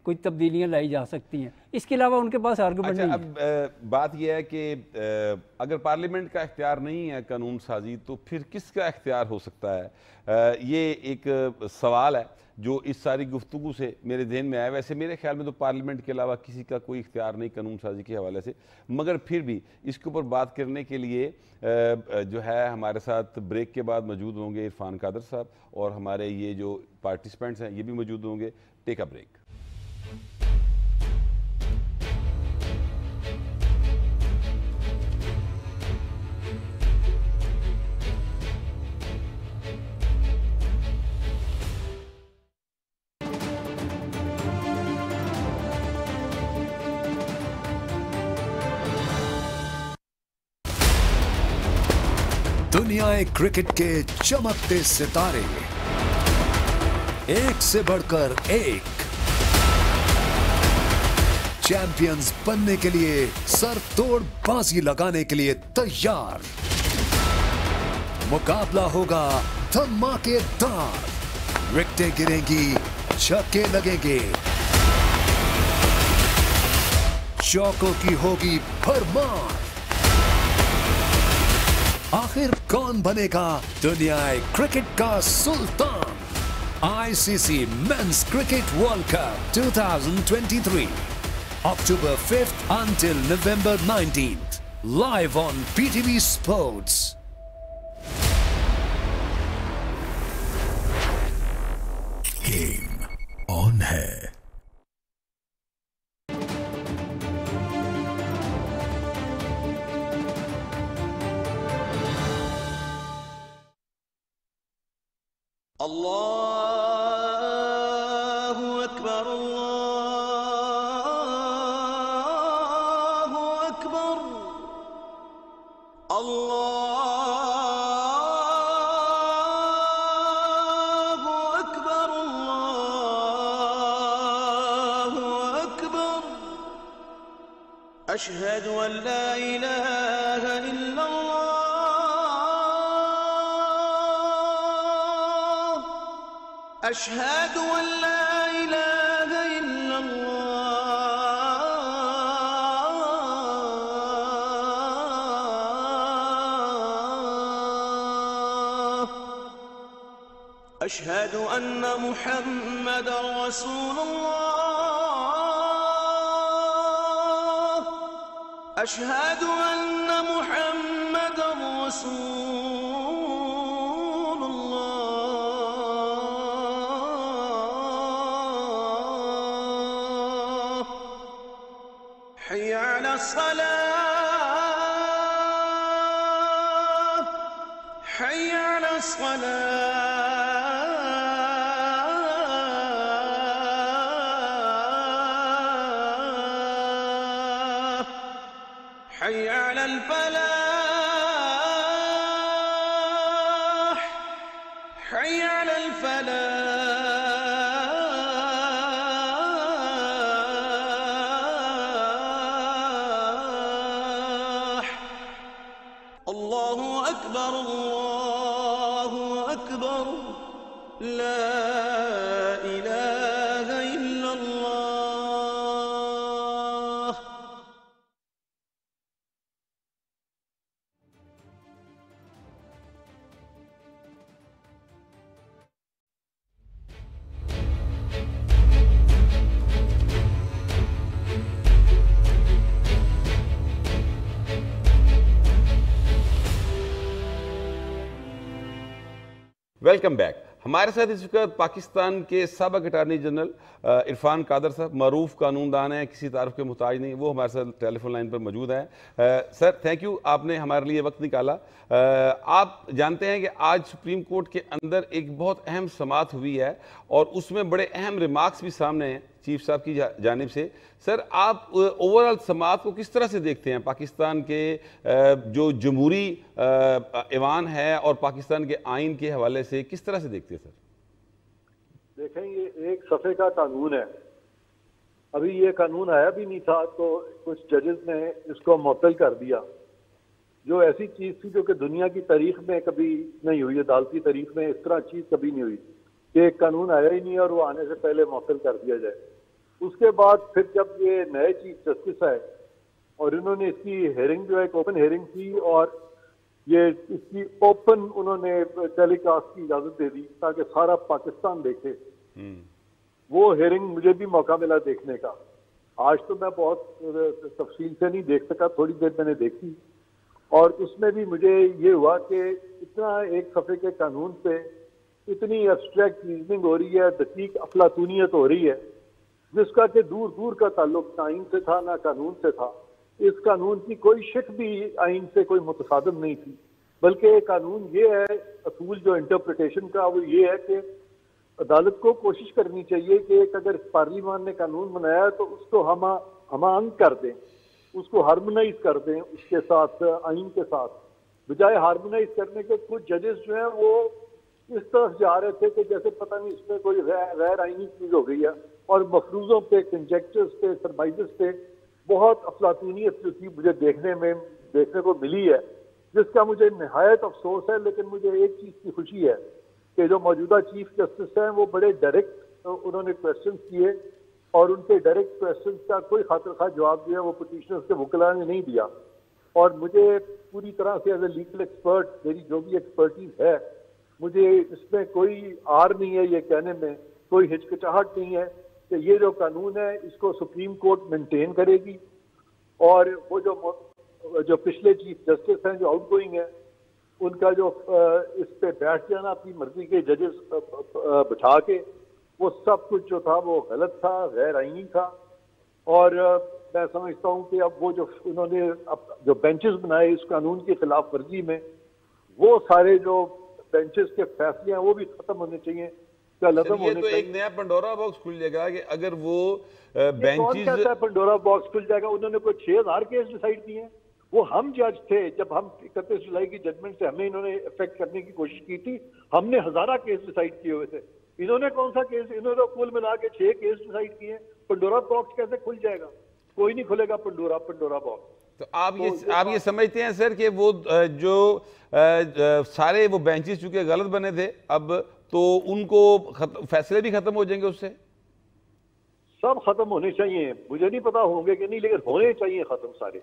कोई तब्दीलियां लाई जा सकती हैं। इसके अलावा उनके पास आर्गूमेंट नहीं है। अब बात यह है कि अगर पार्लियामेंट का इख्तियार नहीं है कानून साजी, तो फिर किसका इख्तियार हो सकता है? ये एक सवाल है जो इस सारी गुफ्तगू से मेरे जहन में आया। वैसे मेरे ख्याल में तो पार्लियामेंट के अलावा किसी का कोई इख्तियार नहीं कानून साजी के हवाले से, मगर फिर भी इसके ऊपर बात करने के लिए जो है हमारे साथ ब्रेक के बाद मौजूद होंगे इरफान कादर साहब, और हमारे ये जो पार्टिसिपेंट्स हैं ये भी मौजूद होंगे। Take a break. दुनियाए क्रिकेट के चमकते सितारे, एक से बढ़कर एक, चैंपियंस बनने के लिए सर तोड़ बाजी लगाने के लिए तैयार। मुकाबला होगा धमाकेदार, विकेटें गिरेंगी, छक्के लगेंगे, चौकों की होगी भरमार। आखिर कौन बनेगा दुनियाई क्रिकेट का सुल्तान? ICC men's cricket world cup 2023, October 5th until November 19th, live on PTV Sports. Game on है। अल्लाहु अकबर, अल्लाहु अकबर, अल्लाहु अकबर, अल्लाहु अकबर। अशहदु अन ला इलाहा इल्लल्लाह, अशहदु अन ला इलाहा इल्लल्लाह, अशहदु अन्न मुहम्मदर रसूलुल्लाह, अशहदु अन्न मुहम्मदर रसूलुल्लाह। हय्य अला सलाह, हय्य अला सलाह, हय्य अला फलाह, हय्य अला फलाह। अल्लाहु अकबर, अल्लाहु अकबर, ला इलाहा इल्लल्लाह। Welcome back. हमारे साथ इस वक्त पाकिस्तान के साबिक अटार्नी जनरल इरफान कादर साहब, मरूफ कानूनदान हैं, किसी तारीफ के मुहताज नहीं, वो हमारे साथ टेलीफोन लाइन पर मौजूद हैं। सर थैंक यू, आपने हमारे लिए वक्त निकाला। आप जानते हैं कि आज सुप्रीम कोर्ट के अंदर एक बहुत अहम समाअत हुई है और उसमें बड़े अहम रिमार्क्स भी सामने हैं चीफ साहब की जानिब से। सर आप ओवरऑल समाअत को किस तरह से देखते हैं? पाकिस्तान के जो जमहूरी ऐवान है और पाकिस्तान के आइन के हवाले से किस तरह से देखते हैं सर? देखें, ये एक सफ़े का कानून है। अभी ये कानून आया भी नहीं था तो कुछ जजेस ने इसको मुअत्तल कर दिया, जो ऐसी चीज़ थी जो कि दुनिया की तारीख में कभी नहीं हुई, अदालती तारीख में इस तरह चीज़ कभी नहीं हुई कि एक कानून आया ही नहीं और वो आने से पहले मुअत्तल कर दिया जाए। उसके बाद फिर जब ये नए चीफ जस्टिस आए और इन्होंने इसकी हेयरिंग जो है एक ओपन हेयरिंग की और ये इसकी ओपन उन्होंने टेलीकास्ट की इजाज़त दे दी ताकि सारा पाकिस्तान देखे। वो हेयरिंग मुझे भी मौका मिला देखने का। आज तो मैं बहुत तफसील से नहीं देख सका, थोड़ी देर मैंने देखी और उसमें भी मुझे ये हुआ कि इतना एक सफ़े के कानून पे इतनी एब्स्ट्रैक्ट रीजनिंग हो रही है, दकीक अफलातूनियत हो रही है, जिसका कि दूर दूर का ताल्लुक ना आइन से था ना कानून से था। इस कानून की कोई शिक भी आइन से कोई मुतसादम नहीं थी, बल्कि कानून ये है, असूल जो इंटरप्रिटेशन का वो ये है कि अदालत को कोशिश करनी चाहिए कि एक अगर पार्लियामान ने कानून बनाया है तो उसको हमांग कर दें, उसको हार्मोनाइज कर दें उसके साथ, आइन के साथ, बजाय हार्मोनाइज करने के कुछ जजेस जो हैं वो इस तरफ जा रहे थे कि जैसे पता नहीं इसमें कोई गैर आइनी चीज हो गई है और मफरूजों पे, कंजेक्चर्स पे, सरमाइजेस पे बहुत अफलातूनियत जो थी मुझे देखने को मिली है, जिसका मुझे निहायत अफसोस है। लेकिन मुझे एक चीज की खुशी है कि जो मौजूदा चीफ जस्टिस हैं वो बड़े डायरेक्ट उन्होंने क्वेश्चन किए और उनके डायरेक्ट क्वेश्चन का कोई खातिर खा जवाब दिया वो पिटिशनर्स के वकीला ने नहीं दिया। और मुझे पूरी तरह से एज ए लीगल एक्सपर्ट, मेरी जो भी एक्सपर्टीज है, मुझे इसमें कोई आर नहीं है ये कहने में, कोई हिचकिचाहट नहीं है कि ये जो कानून है इसको सुप्रीम कोर्ट मेंटेन करेगी और वो जो पिछले चीफ जस्टिस हैं जो आउटगोइंग है उनका जो इस पे बैठ जाना अपनी मर्जी के जजेस बिठा के, वो सब कुछ जो था वो गलत था, गैर आईनी था। और मैं समझता हूँ कि अब वो जो उन्होंने जो बेंचेस बनाए इस कानून की खिलाफ वर्जी में, वो सारे जो बेंचेस के फैसले हैं वो भी खत्म होने चाहिए। ये तो एक नया पंडोरा बॉक्स खुल जाएगा कि अगर वो बेंचेस, पंडोरा बॉक्स खुल जाएगा। उन्होंने कोई 6000 केस डिसाइड किए हैं। वो हम जज थे जब हम 31 जुलाई की जजमेंट से हमें इन्होंने इफेक्ट करने की कोशिश की थी, हमने 1000 केस डिसाइड किए हुए थे। इन्होंने कौन सा केस, इन्होंने कुल मिला के 6 केस डिसाइड किए। पंडोरा बॉक्स कैसे खुल जाएगा? कोई नहीं खुलेगा पंडोरा बॉक्स। तो आप ये समझते हैं सर कि वो जो सारे वो बेंचेस चूंकि गलत बने थे, अब तो उनको फैसले भी खत्म हो जाएंगे, उससे सब खत्म होने चाहिए। मुझे नहीं पता होंगे कि नहीं, लेकिन होने चाहिए खत्म सारे।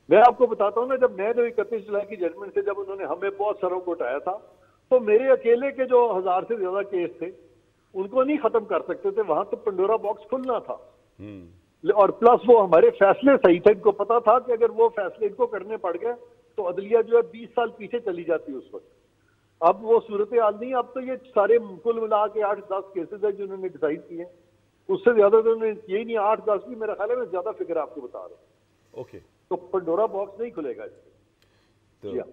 मैं आपको बताता हूँ ना, जब मैं 31 जुलाई की जजमेंट से जब उन्होंने हमें बहुत सरों को उठाया था तो मेरे अकेले के जो 1000 से ज्यादा केस थे उनको नहीं खत्म कर सकते थे। वहां तो पंडोरा बॉक्स खुलना था। और प्लस वो हमारे फैसले सही थे, इनको पता था कि अगर वो फैसले इनको करने पड़ गए तो अदलिया जो है 20 साल पीछे चली जाती उस वक्त। अब वो सूरत हाल नहीं। अब तो ये सारे कुल मिला के 8-10 केसेस है जिन्होंने डिसाइड किए, उससे ज्यादा तो उन्होंने यही नहीं, 8-10 भी मेरा ख्याल है, मैं ज्यादा फिगर आपको बता रहा हूँ। ओके, तो पंडोरा बॉक्स नहीं खुलेगा इससे। तो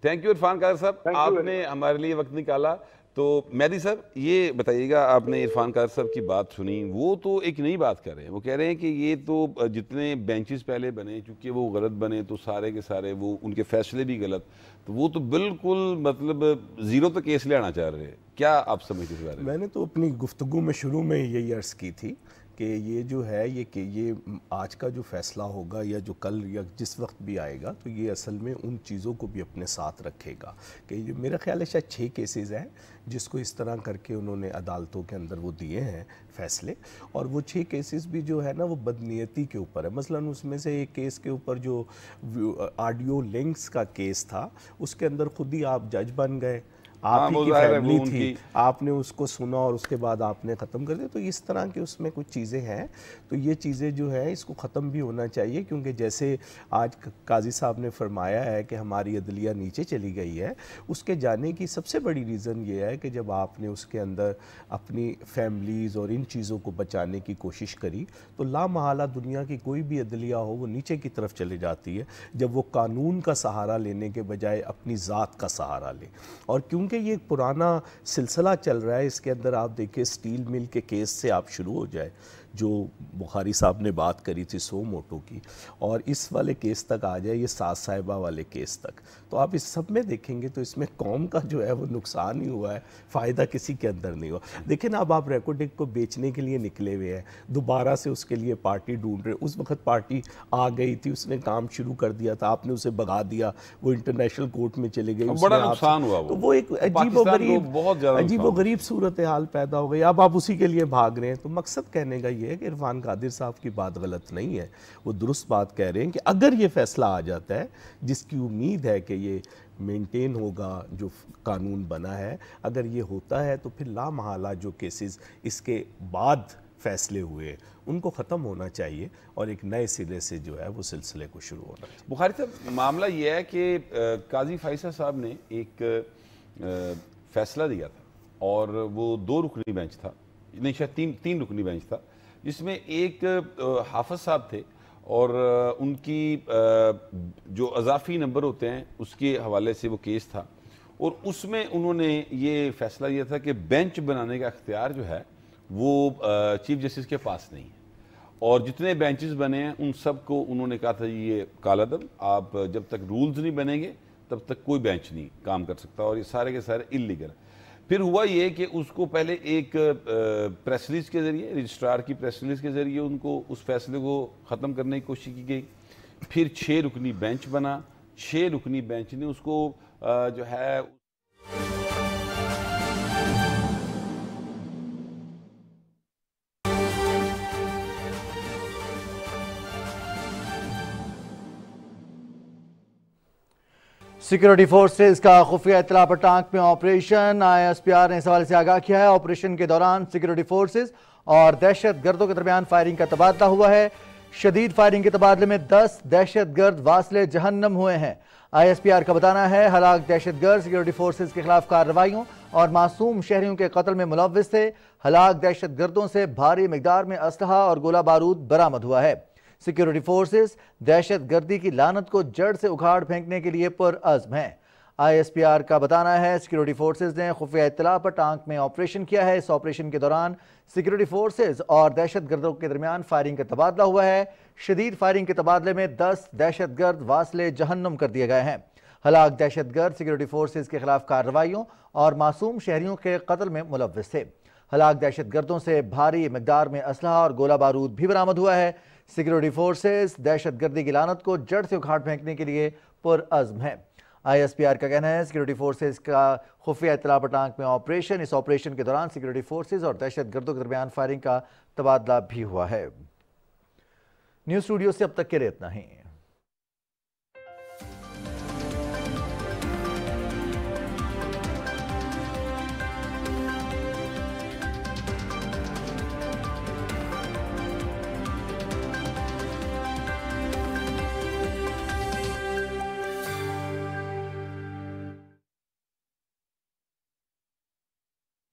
थैंक यू इरफान कादर साहब, आपने हमारे लिए वक्त निकाला। तो मेहदी सर ये बताइएगा, आपने इरफान कादर साहब की बात सुनी, वो तो एक नई बात कर रहे हैं। वो कह रहे हैं कि ये तो जितने बेंचेस पहले बने चूंकि वो गलत बने तो सारे के सारे वो उनके फैसले भी गलत, तो वो तो बिल्कुल मतलब जीरो तो केस ले आना चाह रहे हैं। क्या आप समझते इस बारे में? मैंने तो अपनी गुफ्तगू में शुरू में यही अर्ज़ की थी कि ये जो है ये आज का जो फ़ैसला होगा या जो कल या जिस वक्त भी आएगा तो ये असल में उन चीज़ों को भी अपने साथ रखेगा कि जो मेरा ख्याल है शायद 6 केसेस हैं जिसको इस तरह करके उन्होंने अदालतों के अंदर वो दिए हैं फ़ैसले। और वो 6 केसेस भी जो है ना वो बदनीयती के ऊपर है। मसलन उसमें से एक केस के ऊपर जो ऑडियो लिंक्स का केस था उसके अंदर खुद ही आप जज बन गए, आप ही वो की ज़ाहिर है, फैमिली वो थी, उनकी- आपने उसको सुना और उसके बाद आपने ख़त्म कर दिया। तो इस तरह की उसमें कुछ चीज़ें हैं, तो ये चीज़ें जो है इसको ख़त्म भी होना चाहिए, क्योंकि जैसे आज काजी साहब ने फरमाया है कि हमारी अदलिया नीचे चली गई है, उसके जाने की सबसे बड़ी रीज़न ये है कि जब आपने उसके अंदर अपनी फैमिलीज़ और इन चीज़ों को बचाने की कोशिश करी, तो लामहला दुनिया की कोई भी अदलिया हो वो नीचे की तरफ चले जाती है, जब वो कानून का सहारा लेने के बजाय अपनी ज़ात का सहारा ले। और क्योंकि ये एक पुराना सिलसिला चल रहा है, इसके अंदर आप देखिए स्टील मिल के केस से आप शुरू हो जाए, जो बुखारी साहब ने बात करी थी सो मोटो की, और इस वाले केस तक आ जाए, ये सास साहिबा वाले केस तक, तो आप इस सब में देखेंगे तो इसमें कौम का जो है वो नुकसान ही हुआ है, फ़ायदा किसी के अंदर नहीं हुआ। देखिए ना, अब आप रेकोडिक को बेचने के लिए निकले हुए हैं, दोबारा से उसके लिए पार्टी ढूंढ रहे। उस वक्त पार्टी आ गई थी, उसने काम शुरू कर दिया था, आपने उसे भगा दिया, वो इंटरनेशनल कोर्ट में चले गई, बड़ा नुकसान हुआ तो वो एक अजीब गरीब सूरत हाल पैदा हो गई। अब आप उसी के लिए भाग रहे हैं। तो मकसद कहने का ये है कि इरफान कादिर साहब की बात गलत नहीं है, वो दुरुस्त बात कह रहे हैं कि अगर ये फैसला आ जाता है, जिसकी उम्मीद है कि ये मेंटेन होगा जो कानून बना है, अगर ये होता है तो फिर लामहला जो केसेस इसके बाद फैसले हुए उनको ख़त्म होना चाहिए और एक नए सिरे से जो है वो सिलसिले को शुरू होना चाहिए। बुखारी साहब, मामला ये है कि काजी फैसल साहब ने एक फैसला दिया था और वो 2 रुकनी बेंच था, नहीं शायद 3 रुकनी बेंच था, जिसमें एक हाफिज साहब थे और उनकी जो अजाफी नंबर होते हैं उसके हवाले से वो केस था, और उसमें उन्होंने ये फैसला दिया था कि बेंच बनाने का इख्तियार जो है वो चीफ जस्टिस के पास नहीं है, और जितने बेंचेस बने हैं उन सब को उन्होंने कहा था ये कालादम, आप जब तक रूल्स नहीं बनेंगे तब तक कोई बेंच नहीं काम कर सकता, और ये सारे के सारे इलीगल। फिर हुआ ये कि उसको पहले एक प्रेस रिलीज के ज़रिए, रजिस्ट्रार की प्रेस रिलीज के ज़रिए उनको उस फैसले को ख़त्म करने की कोशिश की गई। फिर 6 रुकनी बेंच बना, 6 रुकनी बेंच ने उसको जो है सिक्योरिटी फोर्सेज का खुफिया इत्तला पर टांक में ऑपरेशन। ISPR ने इस हवाले से आगाह किया है, ऑपरेशन के दौरान सिक्योरिटी फोर्सेज और दहशत गर्दों के दरमियान फायरिंग का तबादला हुआ है। शदीद फायरिंग के तबादले में 10 दहशत गर्द वासले जहन्नम हुए हैं। ISPR का बताना है हलाक दहशत गर्द सिक्योरिटी फोर्सेज के खिलाफ कार्रवाइयों और मासूम शहरियों के कत्ल में मुलव्विस थे। हलाक दहशत गर्दों से भारी मिकदार में असलहा और गोला बारूद बरामद हुआ है। सिक्योरिटी फोर्सेस दहशत गर्दी की लानत को जड़ से उखाड़ फेंकने के लिए पुरअज़्म हैं। ISPR का बताना है सिक्योरिटी फोर्सेज ने खुफिया इत्तला पर टांक में ऑपरेशन किया है। इस ऑपरेशन के दौरान सिक्योरिटी फोर्सेज और दहशत गर्दों के दरमियान फायरिंग का तबादला हुआ है। शदीद फायरिंग के तबादले में 10 दहशत गर्द वासले जहन्नुम कर दिए गए हैं। हलाक दहशत गर्द सिक्योरिटी फोर्सेज के खिलाफ कार्रवाइयों और मासूम शहरियों के कत्ल में मुलव्विस थे। हलाक दहशत गर्दों से भारी मिकदार में असलहा और गोला बारूद भी बरामद हुआ है। सिक्योरिटी फोर्सेस दहशत गर्दी की लानत को जड़ से उखाड़ फेंकने के लिए पुरअज़्म है। ISPR का कहना है सिक्योरिटी फोर्सेस का खुफिया इत्तला पर टांक में ऑपरेशन, इस ऑपरेशन के दौरान सिक्योरिटी फोर्सेस और दहशत गर्दों के दरमियान फायरिंग का तबादला भी हुआ है। न्यूज़ स्टूडियो से अब तक के लिए इतना ही।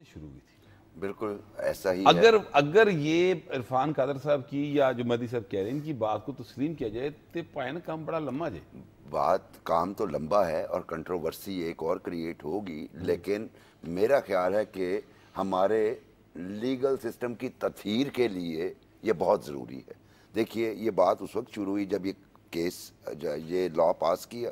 शुरू हुई थी। बिल्कुल ऐसा ही अगर ये इरफान कादर साहब की या जो मदी साहब कह रहे हैं इनकी बात को तस्लीम किया जाए तो पायन काम बड़ा लंबा जाए। बात काम तो लंबा है और कंट्रोवर्सी एक और क्रिएट होगी, लेकिन मेरा ख्याल है कि हमारे लीगल सिस्टम की तथहीर के लिए ये बहुत ज़रूरी है। देखिए, ये बात उस वक्त शुरू हुई जब ये केस ये लॉ पास किया।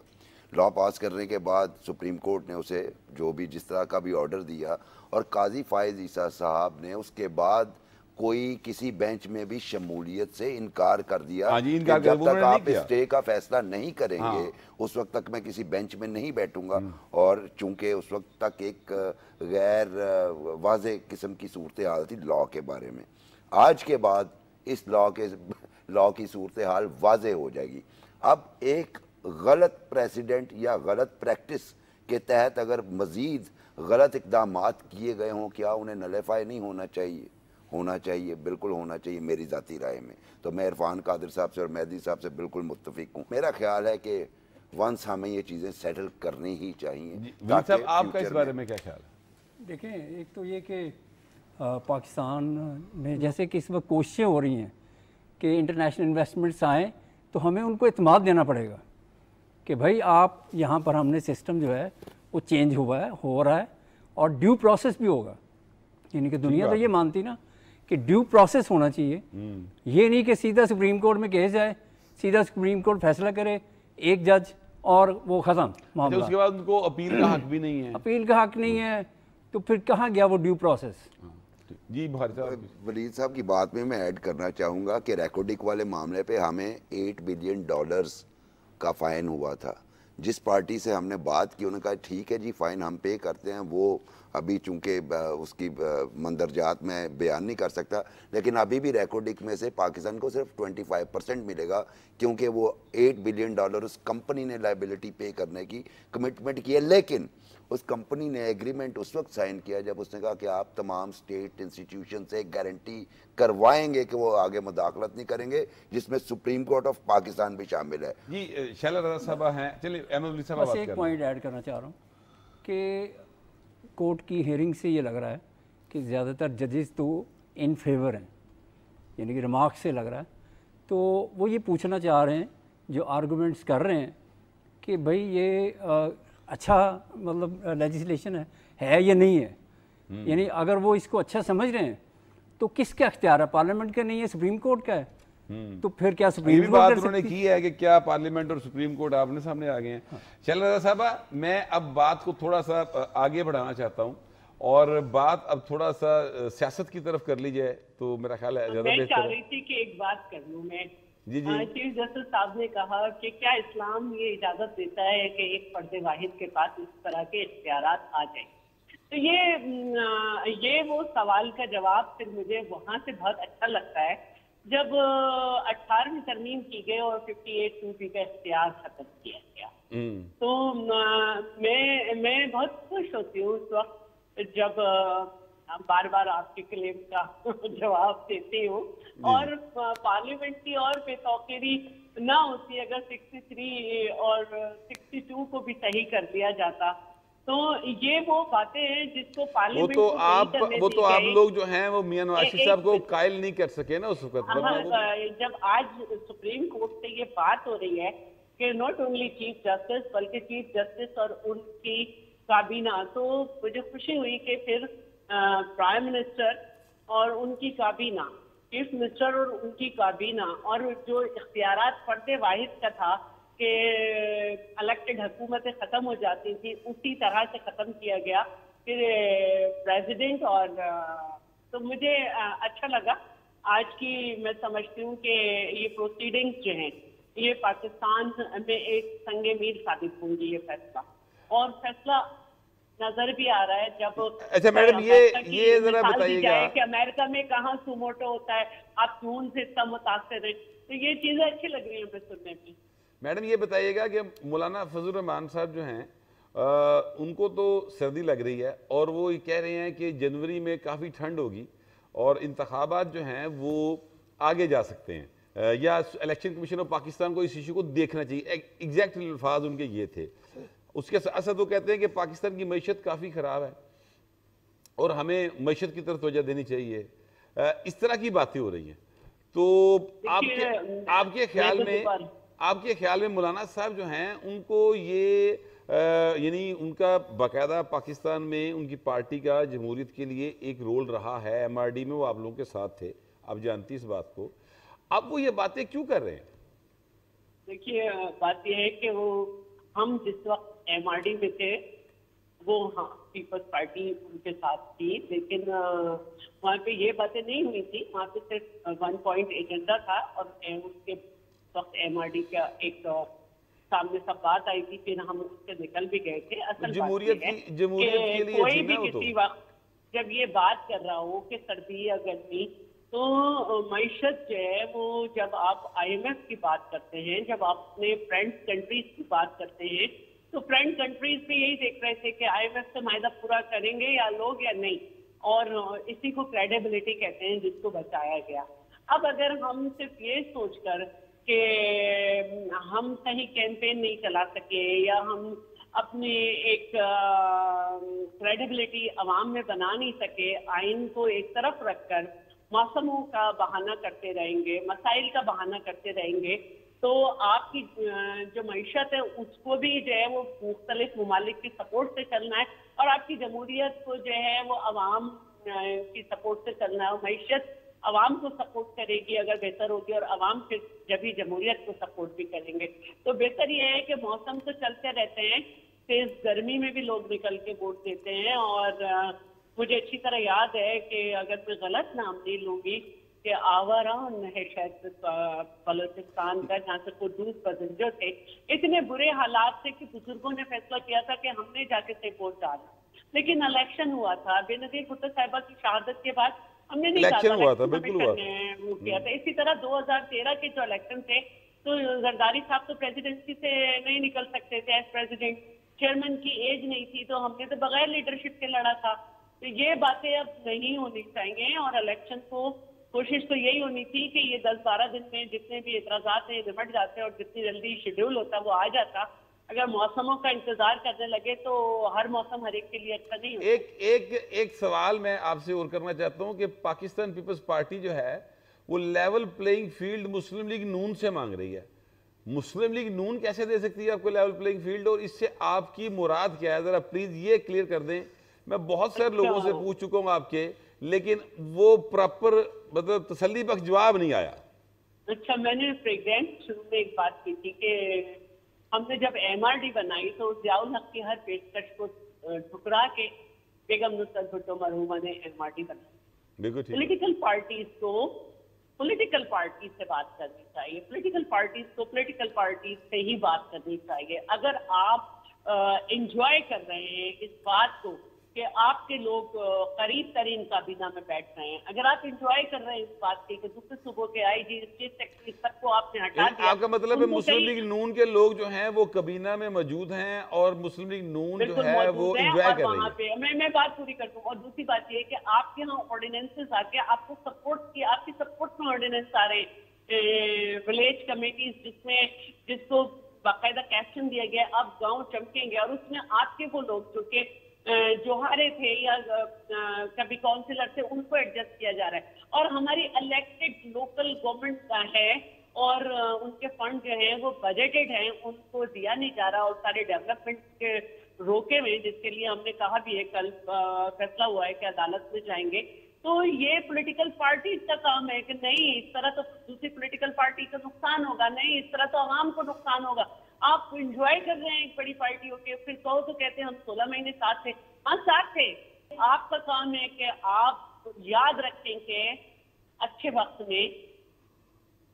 लॉ पास करने के बाद सुप्रीम कोर्ट ने उसे जो भी जिस तरह का भी ऑर्डर दिया, और काजी फायज ईसा साहब ने उसके बाद कोई किसी बेंच में भी शमूलियत से इनकार कर दिया कि जब तक आप स्टे का फैसला नहीं करेंगे उस वक्त तक मैं किसी बेंच में नहीं बैठूंगा। और चूंकि उस वक्त तक एक गैर वाज़े किस्म की सूरत हाल थी लॉ के बारे में, आज के बाद इस लॉ की सूरत हाल वाज़े हो जाएगी। अब एक गलत प्रेसिडेंट या गलत प्रैक्टिस के तहत अगर मज़ीद गलत इक़दामात किए गए हों, क्या उन्हें नलेफाई नहीं होना चाहिए? होना चाहिए, बिल्कुल होना चाहिए मेरी ज़ाती राय में। तो मैं इरफान कादिर साहब से और मेहदी साहब से बिल्कुल मुत्तफिक हूँ। मेरा ख्याल है कि वंस हमें ये चीज़ें सेटल करनी ही चाहिए। साहब आपका इस बारे में क्या ख्याल है? देखें, एक तो ये कि पाकिस्तान में जैसे कि इस वक्त कोशिशें हो रही हैं कि इंटरनेशनल इन्वेस्टमेंट्स आएँ, तो हमें उनको इत्मीनान देना पड़ेगा कि भाई आप यहाँ पर हमने सिस्टम जो है वो चेंज हुआ है, हो रहा है, और ड्यू प्रोसेस भी होगा। यानी कि दुनिया तो ये मानती ना कि ड्यू प्रोसेस होना चाहिए। ये नहीं कि सीधा सुप्रीम कोर्ट में केस जाए, सीधा सुप्रीम कोर्ट फैसला करे, एक जज और वो ख़त्म मामला। उसके बाद उनको अपील का हक भी नहीं है। अपील का हक नहीं है, तो फिर कहाँ गया वो ड्यू प्रोसेस? जी भारी साहब, वलीद साहब की बात में मैं ऐड करना चाहूँगा कि रेकोडिक वाले मामले पे हमें $8 बिलियन का फ़ाइन हुआ था। जिस पार्टी से हमने बात की उन्होंने कहा ठीक है जी, फ़ाइन हम पे करते हैं। वो अभी चूँकि उसकी मंदरजात में बयान नहीं कर सकता, लेकिन अभी भी रेकोडिक में से पाकिस्तान को सिर्फ 25% मिलेगा, क्योंकि वो $8 बिलियन उस कंपनी ने लाइबिलिटी पे करने की कमिटमेंट की है। लेकिन उस कंपनी ने एग्रीमेंट उस वक्त साइन किया जब उसने कहा कि आप तमाम स्टेट इंस्टीट्यूशन से गारंटी करवाएंगे कि वो आगे मुदाखलत नहीं करेंगे, जिसमें सुप्रीम कोर्ट ऑफ पाकिस्तान भी शामिल है। जी शैला रज़ा साहब हैं, चलिए अहमद वली साहब बस बात एक करें। पॉइंट ऐड करना चाह रहा हूँ कि कोर्ट की हियरिंग से ये लग रहा है कि ज़्यादातर जजेस तो इन फेवर हैं, यानी कि रिमार्क से लग रहा है। तो वो ये पूछना चाह रहे हैं, जो आर्गूमेंट्स कर रहे हैं, कि भाई ये अच्छा मतलब लेजिस्लेशन है या नहीं है। यानी अगर वो इसको अच्छा समझ रहे हैं तो किसका अख्तियार है? पार्लियामेंट का नहीं है, सुप्रीम कोर्ट का है। तो फिर क्या सुप्रीम कोर्ट बात उन्होंने की है कि क्या पार्लियामेंट और सुप्रीम कोर्ट आपने सामने आ गए हैं। शैला रज़ा साहबा, मैं अब बात को थोड़ा सा आगे बढ़ाना चाहता हूँ और बात अब थोड़ा सा सियासत की तरफ कर ली जाए तो मेरा ख्याल है ज़्यादा मैं बेहतर चाह है। रही थी कि एक बात कर लूँ मैं। जी चीफ जस्टिस साहब ने कहा कि क्या इस्लाम ये इजाजत देता है कि एक फर्द वाहिद के पास इस तरह के इख्तियारात आ जाए? तो ये वो सवाल का जवाब फिर मुझे वहां से बहुत अच्छा लगता है जब 18वीं तरमीम की गई और 58(2) का इख्तियार खत्म किया गया। तो मैं बहुत खुश होती हूँ उस वक्त जब बार बार आपके क्लेम का जवाब देती हूँ, और पार्लियामेंट की और बेतौकीरी ना होती अगर 63 और 62 को भी सही कर दिया जाता। तो ये वो बातें हैं जिसको पार्लियामेंट वो तो आप लोग जो हैं वो मियां नवाज शरीफ साहब को कायल नहीं कर सके ना उस वक्त। जब आज सुप्रीम कोर्ट से ये बात हो रही है कि नॉट ओनली चीफ जस्टिस बल्कि चीफ जस्टिस और उनकी काबीना, तो मुझे खुशी हुई कि फिर प्राइम मिनिस्टर और उनकी काबीना, चीफ मिनिस्टर और उनकी काबीना, और जो इख्तियारात फर्द वाहिद का था कि इलेक्टेड हुकूमतें ख़त्म हो जाती थी, उसी तरह से ख़त्म किया गया फिर प्रेसिडेंट। और तो मुझे अच्छा लगा आज की। मैं समझती हूँ कि ये प्रोसीडिंग्स जो हैं ये पाकिस्तान में एक संगे मील साबित होंगी। ये फैसला और फैसला नजर भी आ रहा है जब अच्छा मैडम ये जरा बताइएगा कि अमेरिका में कहाँ सुमोटो होता है, आप जून से इतना मुतासर है, तो ये चीजें अच्छी लग रही है हमें सुनने में। मैडम ये बताइएगा कि मौलाना फजल रहमान साहब जो हैं उनको तो सर्दी लग रही है और वो ये कह रहे हैं कि जनवरी में काफ़ी ठंड होगी और इंतखाबात जो हैं वो आगे जा सकते हैं या इलेक्शन कमीशन ऑफ पाकिस्तान को इस इशू को देखना चाहिए। एग्जैक्ट अल्फाज उनके ये थे। उसके साथ साथ वो कहते हैं कि पाकिस्तान की मईशत काफ़ी ख़राब है और हमें मईशत की तरफ तवज्जो देनी चाहिए। इस तरह की बातें हो रही हैं। तो आपके ख्याल में मौलाना साहब जो हैं उनको ये यानी उनका बाकायदा पाकिस्तान में उनकी पार्टी का जमहूरियत के लिए एक रोल रहा है, MRD में वो आप लोगों के साथ थे, आप जानती इस बात को, अब वो ये बातें क्यों कर रहे हैं? देखिए बात यह है कि वो हम जिस वक्त MRD में थे वो हाँ पीपल्स पार्टी उनके साथ थी, लेकिन वहाँ पे ये बातें नहीं हुई थी। वहाँ पे सिर्फ 1 पॉइंट एजेंडा था और उसके वक्त MRD का एक सामने सब बात आई थी, फिर हम उससे निकल भी गए थे। असल जमहूरियत के लिए कोई भी किसी वक्त जब ये बात कर रहा हो कि सर्दी या गर्मी, तो मईशत जो है वो जब आप IMF की बात करते हैं, जब आप अपने फ्रेंड्स कंट्रीज की बात करते हैं, तो फ्रेंड कंट्रीज भी यही देख रहे थे कि IMF से मायदा पूरा करेंगे या लोग या नहीं, और इसी को क्रेडिबिलिटी कहते हैं जिसको बचाया गया। अब अगर हम सिर्फ ये सोचकर कि हम कहीं कैंपेन नहीं चला सके या हम अपनी एक क्रेडिबिलिटी अवाम में बना नहीं सके, आइन को एक तरफ रखकर मौसमों का बहाना करते रहेंगे, मसाइल का बहाना करते रहेंगे, तो आपकी जो मईशत है उसको भी जो है वो मुख्तलिफ ममालिक की सपोर्ट से चलना है, और आपकी जमहूरियत को जो है वो अवाम की सपोर्ट से चलना है। मईशत अवाम को सपोर्ट करेगी अगर बेहतर होगी, और अवाम फिर जब ही जमहूरियत को सपोर्ट भी करेंगे। तो बेहतर ये है कि मौसम तो चलते रहते हैं, तेज गर्मी में भी लोग निकल के वोट देते हैं, और मुझे अच्छी तरह याद है कि अगर मैं गलत नाम नहीं लूंगी कि आवारान है शायद बलोचिस्तान का, जहाँ से कुदूस पैसेंजर थे, इतने बुरे हालात थे कि बुजुर्गों ने फैसला किया था कि हमने जाके से वोट डाला, लेकिन इलेक्शन हुआ था बेनजीर भुट्टो साहिबा की शहादत के बाद, हमने नहीं इलेक्शन हुआ था, बिल्कुल किया था। इसी तरह 2013 के जो इलेक्शन थे तो जरदारी साहब तो प्रेसिडेंसी से नहीं निकल सकते थे एज प्रेसिडेंट, चेयरमैन की एज नहीं थी, तो हमने तो बगैर लीडरशिप के लड़ा था। तो ये बातें अब नहीं होनी चाहिए, और इलेक्शन को कोशिश तो यही होनी थी कि ये 10-12 दिन में जितने भी एतराजात हैं निपट जाते और जितनी जल्दी शेड्यूल होता वो आ जाता। अगर मौसमों का इंतजार करने लगे तो हर मौसम हर एक के लिए अच्छा नहीं होता। एक सवाल मैं आपसे और करना चाहता हूं कि पाकिस्तान पीपल्स पार्टी जो है वो लेवल प्लेइंग फील्ड मुस्लिम लीग नून से मांग रही है। मुस्लिम लीग नून कैसे दे सकती है आपको लेवल प्लेइंग फील्ड, और इससे आपकी मुराद क्या है, जरा प्लीज ये क्लियर कर दें। मैं बहुत सारे लोगों से पूछ चुका हूं आपके, लेकिन वो प्रॉपर मतलब तसल्ली बख्श जवाब नहीं आया। अच्छा, मैंने प्रेजेंट शुरू में एक बात की थी कि हमने जब MRD बनाई तो जियाउल हक की हर पेशकश को ठुकरा के बेगम नुसरत भुट्टो मरहूमा ने MRD बनाई। पॉलिटिकल पार्टीज को पॉलिटिकल पार्टी से बात करनी चाहिए, पॉलिटिकल पार्टीज को पॉलिटिकल पार्टीज से ही बात करनी चाहिए। अगर आप एंजॉय कर रहे हैं इस बात को कि आपके लोग करीब तरीन काबीना में बैठ रहे हैं, अगर आप एंजॉय कर रहे हैं इस बात की कि दूसरे सूबों के IG चीफ सेक्रेटरी सबको आपने हटा दिया, आपका मतलब है मुस्लिम लीग नून के लोग जो हैं वो काबीना में मौजूद हैं और मुस्लिम लीग नून जो है वो एंजॉय कर रही है। मैं बात पूरी कर दूं। और दूसरी बात ये कि आपके यहाँ ऑर्डिनेंसेस आके आपको सपोर्ट की, आपकी सपोर्ट में ऑर्डिनेंस आ रहे हैं, विलेज कमेटीज जिसको बाकायदा कैप्शन दिया गया, अब गाँव चमकेंगे, और उसमें आपके वो लोग जो कि जोहारे थे या कभी काउंसिलर थे उनको एडजस्ट किया जा रहा है, और हमारी इलेक्टेड लोकल गवर्नमेंट का है और उनके फंड जो हैं वो बजटेड हैं, उनको दिया नहीं जा रहा, और सारे डेवलपमेंट के रोके हुए, जिसके लिए हमने कहा भी है कल फैसला हुआ है कि अदालत में जाएंगे। तो ये पॉलिटिकल पार्टी का काम है कि नहीं इस तरह तो दूसरी पॉलिटिकल पार्टी का नुकसान होगा, नहीं इस तरह तो आवाम को नुकसान होगा। आप एंजॉय कर रहे हैं एक बड़ी पार्टी होके, फिर कहो तो कहते हैं हम 16 महीने साथ थे। हाँ साथ थे। आपका काम है कि आप याद रखें कि अच्छे वक्त में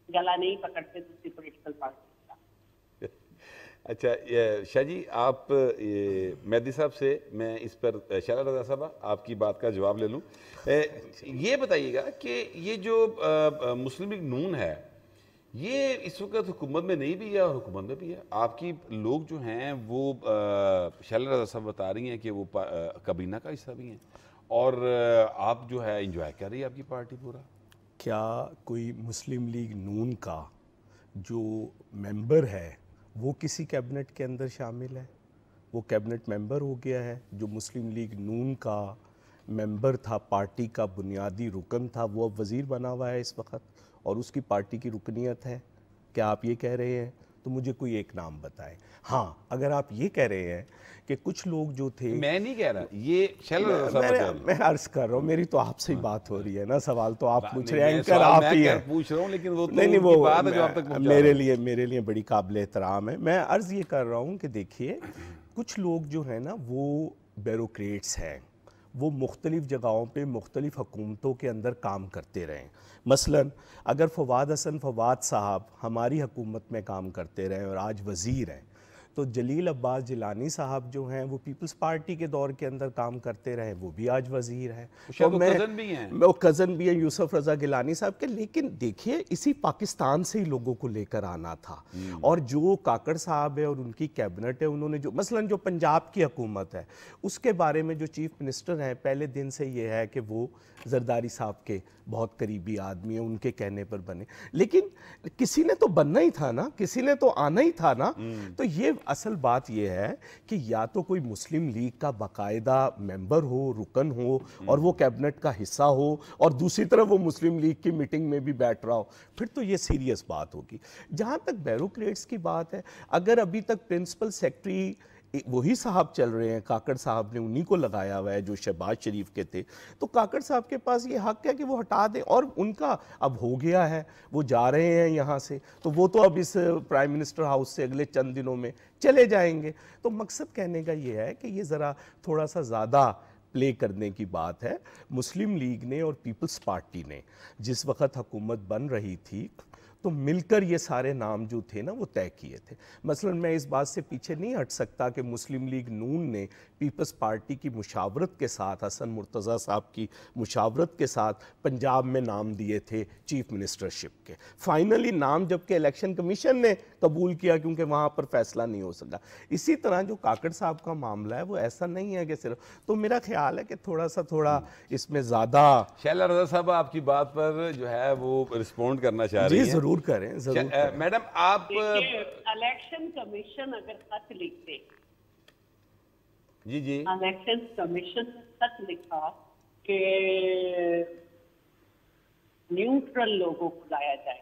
गला नहीं पकड़ते दूसरी पॉलिटिकल पार्टी का। अच्छा शाह जी, आप मेहदी साहब से मैं इस पर शाह रज़ा साहब आपकी बात का जवाब ले लूँ। ये बताइएगा कि ये जो मुस्लिम लीग नून है ये इस वक्त हुकूमत में नहीं भी है और हुकूमत में भी है। आपकी लोग जो हैं वो शाह रज़ा साहब बता रही हैं कि वो काबीना का हिस्सा भी हैं, और आप जो है इंजॉय कर रही है आपकी पार्टी पूरा। क्या कोई मुस्लिम लीग नून का जो मेंबर है वो किसी कैबिनेट के अंदर शामिल है? वो कैबिनेट मेंबर हो गया है। जो मुस्लिम लीग नून का मेंबर था, पार्टी का बुनियादी रुकन था, वो अब वज़ीर बना हुआ है इस वक्त और उसकी पार्टी की रुकनीत है। क्या आप ये कह रहे हैं? तो मुझे कोई एक नाम बताएं। हाँ, अगर आप ये कह रहे हैं कि कुछ लोग जो थे, मैं नहीं कह रहा, ये मैं अर्ज कर रहा हूँ, मेरी तो आपसे ही बात हो रही है ना, सवाल तो आप पूछ रहे हैं, एंकर आप ही हैं, पूछ रहा हूँ, लेकिन वो नहीं वो बात है जो आप तक मेरे लिए बड़ी काबिल एहतराम है। मैं अर्ज ये कर रहा हूँ कि देखिए कुछ लोग जो है ना वो ब्यूरोक्रेट्स हैं, वो मुख्तलिफ़ जगहों पे मुख्तलिफ़ हुकूमतों के अंदर काम करते रहें। मसलन अगर फवाद हसन फवाद साहब हमारी हुकूमत में काम करते रहे और आज वज़ीर हैं, तो जलील अब्बास जिलानी साहब जो हैं वो पीपल्स पार्टी के दौर के अंदर काम करते रहे, वो भी आज वजीर हैं। तो कज़न भी हैं, वो कज़न भी हैं यूसुफ रज़ा गिलानी साहब के। लेकिन देखिए इसी पाकिस्तान से ही लोगों को लेकर आना था, और जो काकड़ साहब है और उनकी कैबिनेट है, उन्होंने जो मसलन जो पंजाब की हुकूमत है उसके बारे में जो चीफ मिनिस्टर हैं पहले दिन से ये है कि वो जरदारी साहब के बहुत करीबी आदमी है, उनके कहने पर बने। लेकिन किसी ने तो बनना ही था ना, किसी ने तो आना ही था ना। तो ये असल बात ये है कि या तो कोई मुस्लिम लीग का बाकायदा मेंबर हो, रुकन हो, और वो कैबिनेट का हिस्सा हो, और दूसरी तरफ वो मुस्लिम लीग की मीटिंग में भी बैठ रहा हो, फिर तो ये सीरियस बात होगी। जहाँ तक ब्यूरोक्रेट्स की बात है, अगर अभी तक प्रिंसिपल सेक्रेटरी वही साहब चल रहे हैं, काकड़ साहब ने उन्हीं को लगाया हुआ है जो शहबाज शरीफ के थे, तो काकड़ साहब के पास ये हक है कि वो हटा दें। और उनका अब हो गया है, वो जा रहे हैं यहाँ से, तो वो तो अब इस प्राइम मिनिस्टर हाउस से अगले चंद दिनों में चले जाएंगे। तो मकसद कहने का ये है कि ये ज़रा थोड़ा सा ज़्यादा प्ले करने की बात है। मुस्लिम लीग ने और पीपल्स पार्टी ने जिस वक्त हुकूमत बन रही थी तो मिलकर ये सारे नाम जो थे ना वो तय किए थे। मसलन मैं इस बात से पीछे नहीं हट सकता कि मुस्लिम लीग नून ने पीपल्स पार्टी की मुशावरत के साथ, हसन मुर्तज़ा साहब की मुशावरत के साथ पंजाब में नाम दिए थे चीफ मिनिस्टरशिप के। फाइनली नाम जबकि इलेक्शन कमीशन ने कबूल किया क्योंकि वहाँ पर फैसला नहीं हो सका। इसी तरह जो काकड़ साहब का मामला है वो ऐसा नहीं है कि सिर्फ, तो मेरा ख्याल है कि थोड़ा इसमें ज़्यादा। शैला रज़ा साहब आपकी बात पर जो है वो रिस्पॉन्ड करना चाह रही हैं। जरूर करें, जरूर करें। मैडम आप इलेक्शन कमीशन अगर खत लिखते, जी इलेक्शन कमीशन ने खत लिखा कि न्यूट्रल लोगों को लाया जाए,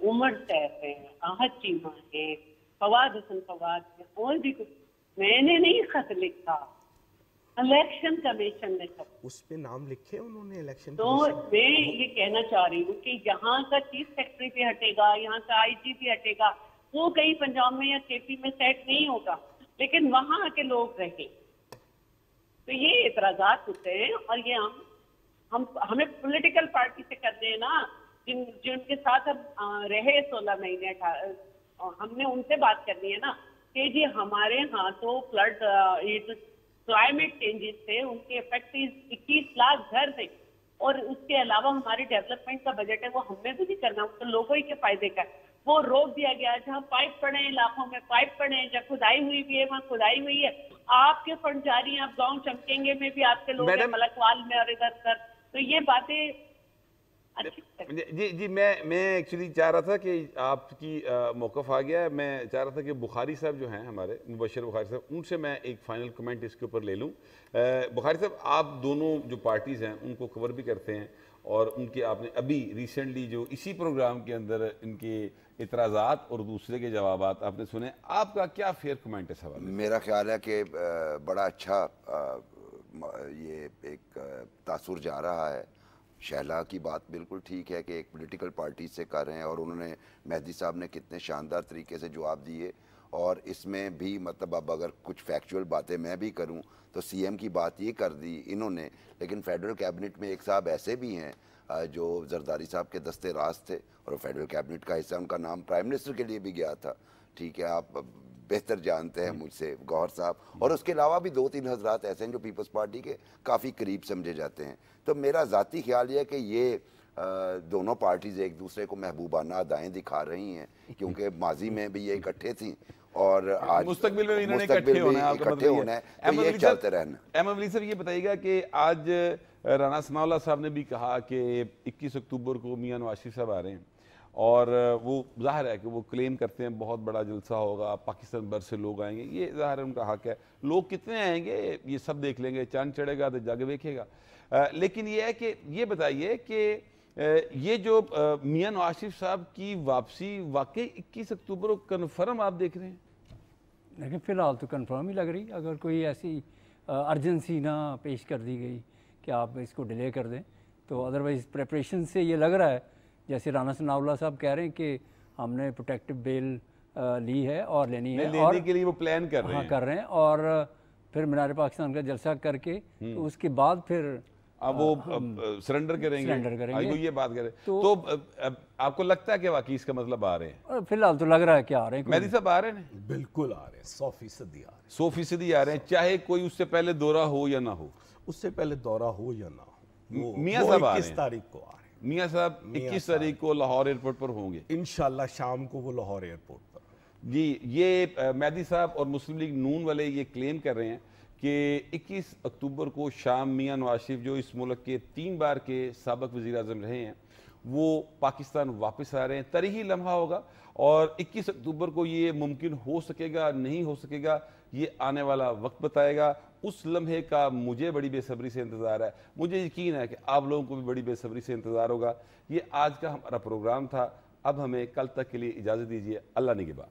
उमर सैफ है, आहत चीमा है, फवाद हसन फवाद है, और भी कुछ, मैंने नहीं खत लिखा, इलेक्शन कमीशन ने खत, उस पे नाम लिखे उन्होंने इलेक्शन। तो मैं ये कहना चाह रही हूँ कि यहाँ का चीफ सेक्रेटरी भी हटेगा, यहाँ का आईजी भी हटेगा, वो कहीं पंजाब में या केपी में सेट नहीं होगा, लेकिन वहाँ के लोग रहे। तो ये एतराजात होते हैं, और ये हमें पॉलिटिकल पार्टी से करते हैं ना, जिनके साथ हम रहे 16 महीने, हमने उनसे बात करनी है ना कि जी हमारे यहाँ तो फ्लड, ये जो क्लाइमेट चेंजेस थे उनके इफेक्ट 21 लाख घर थे, और उसके अलावा हमारे डेवलपमेंट का बजट है वो हमें भी नहीं करना, तो लोगों ही के फायदे का वो रोक दिया गया। जहाँ पाइप पड़े हैं, इलाकों में पाइप पड़े हैं, जहाँ खुदाई हुई भी है वहाँ खुदाई हुई है, आपके फंड जारी हैं, आप गाँव चमकेंगे में भी आपके लोग हैं, मलकवाल में और इधर उधर, तो ये बातें जी मैं एक्चुअली चाह रहा था कि आपकी मौक़िफ़ आ गया है। मैं चाह रहा था कि बुखारी साहब जो हैं हमारे, मुबशर बुखारी साहब, उनसे मैं एक फ़ाइनल कमेंट इसके ऊपर ले लूँ। बुखारी साहब, आप दोनों जो पार्टीज़ हैं उनको कवर भी करते हैं, और उनके आपने अभी रिसेंटली जो इसी प्रोग्राम के अंदर इनके इतराज़ात और दूसरे के जवाबात आपने सुने, आपका क्या फेयर कमेंट है सवाल? मेरा ख्याल है कि बड़ा अच्छा ये एक तासुर जा रहा है। शैला की बात बिल्कुल ठीक है कि एक पॉलिटिकल पार्टी से कर रहे हैं, और उन्होंने मेहदी साहब ने कितने शानदार तरीके से जवाब दिए। और इसमें भी मतलब अब अगर कुछ फैक्चुअल बातें मैं भी करूं तो सीएम की बात ये कर दी इन्होंने, लेकिन फेडरल कैबिनेट में एक साहब ऐसे भी हैं जो जरदारी साहब के दस्ते राज थे, और फेडरल कैबिनेट का हिस्सा, उनका नाम प्राइम मिनिस्टर के लिए भी गया था। ठीक है, आप बेहतर जानते हैं मुझसे, गौहर साहब, और उसके अलावा भी 2-3 हजरात ऐसे हैं जो पीपल्स पार्टी के काफ़ी करीब समझे जाते हैं। तो मेरा ज़ाती ख्याल ये है कि ये दोनों पार्टीज एक दूसरे को महबूबाना अदाएँ दिखा रही हैं, क्योंकि माजी में भी ये इकट्ठे थी और आज मुस्तकबिल में इन्होंने इकट्ठे होना है, तो ये चलते रहना। अहमद वली साहब, ये बताइएगा कि आज राना सनाउल्लाह साहब ने भी कहा कि 21 अक्टूबर को मियां नवाज शरीफ साहब आ रहे हैं, और वो जाहिर है कि वो क्लेम करते हैं बहुत बड़ा जलसा होगा, पाकिस्तान भर से लोग आएंगे, ये जाहिर है उनका हक है, लोग कितने आएंगे ये सब देख लेंगे, चांद चढ़ेगा तो जग देखेगा। लेकिन ये है कि ये बताइए कि ये जो मियां नवाज शरीफ साहब की वापसी वाकई 21 अक्टूबर को कन्फर्म आप देख रहे हैं? लेकिन फ़िलहाल तो कन्फर्म ही लग रही, अगर कोई ऐसी अर्जेंसी ना पेश कर दी गई कि आप इसको डिले कर दें, तो अदरवाइज़ प्रेपरेशन से ये लग रहा है जैसे राना सनाउल्लाह साहब कह रहे हैं कि हमने प्रोटेक्टिव बेल ली है और लेनी है, लेने के लिए वो प्लान कर रहे हैं। और फिर मीनार पाकिस्तान का जलसा करके तो उसके बाद फिर अब वो सरेंडर करेंगे, ये बात करें तो आपको लगता है कि वाकई इसका मतलब आ रहे हैं? फिलहाल तो लग रहा है कि आ रहे हैं। मेहदी साहब आ रहे हैं? बिल्कुल आ रहे हैं, 100% आ रहे हैं। 100% आ रहे हैं, चाहे कोई उससे पहले दौरा हो या ना हो। उससे पहले दौरा हो या ना हो। मियां साहब 21 तारीख को आ रहे हैं। मियां साहब 21 तारीख को लाहौर एयरपोर्ट पर होंगे इंशाल्लाह, शाम को वो लाहौर एयरपोर्ट पर जी। ये मेहदी साहब और मुस्लिम लीग नून वाले ये क्लेम कर रहे हैं कि 21 अक्टूबर को शाम मियां नवाज शरीफ जो इस मुल्क के 3 बार के साबिक वज़ीर आज़म रहे हैं वो पाकिस्तान वापस आ रहे हैं। तरीही लम्हा होगा और 21 अक्टूबर को ये मुमकिन हो सकेगा नहीं हो सकेगा ये आने वाला वक्त बताएगा। उस लम्हे का मुझे बड़ी बेसब्री से इंतज़ार है। मुझे यकीन है कि आप लोगों को भी बड़ी बेसब्री से इंतज़ार होगा। ये आज का हमारा प्रोग्राम था। अब हमें कल तक के लिए इजाज़त दीजिए। अल्लाह निगहबान।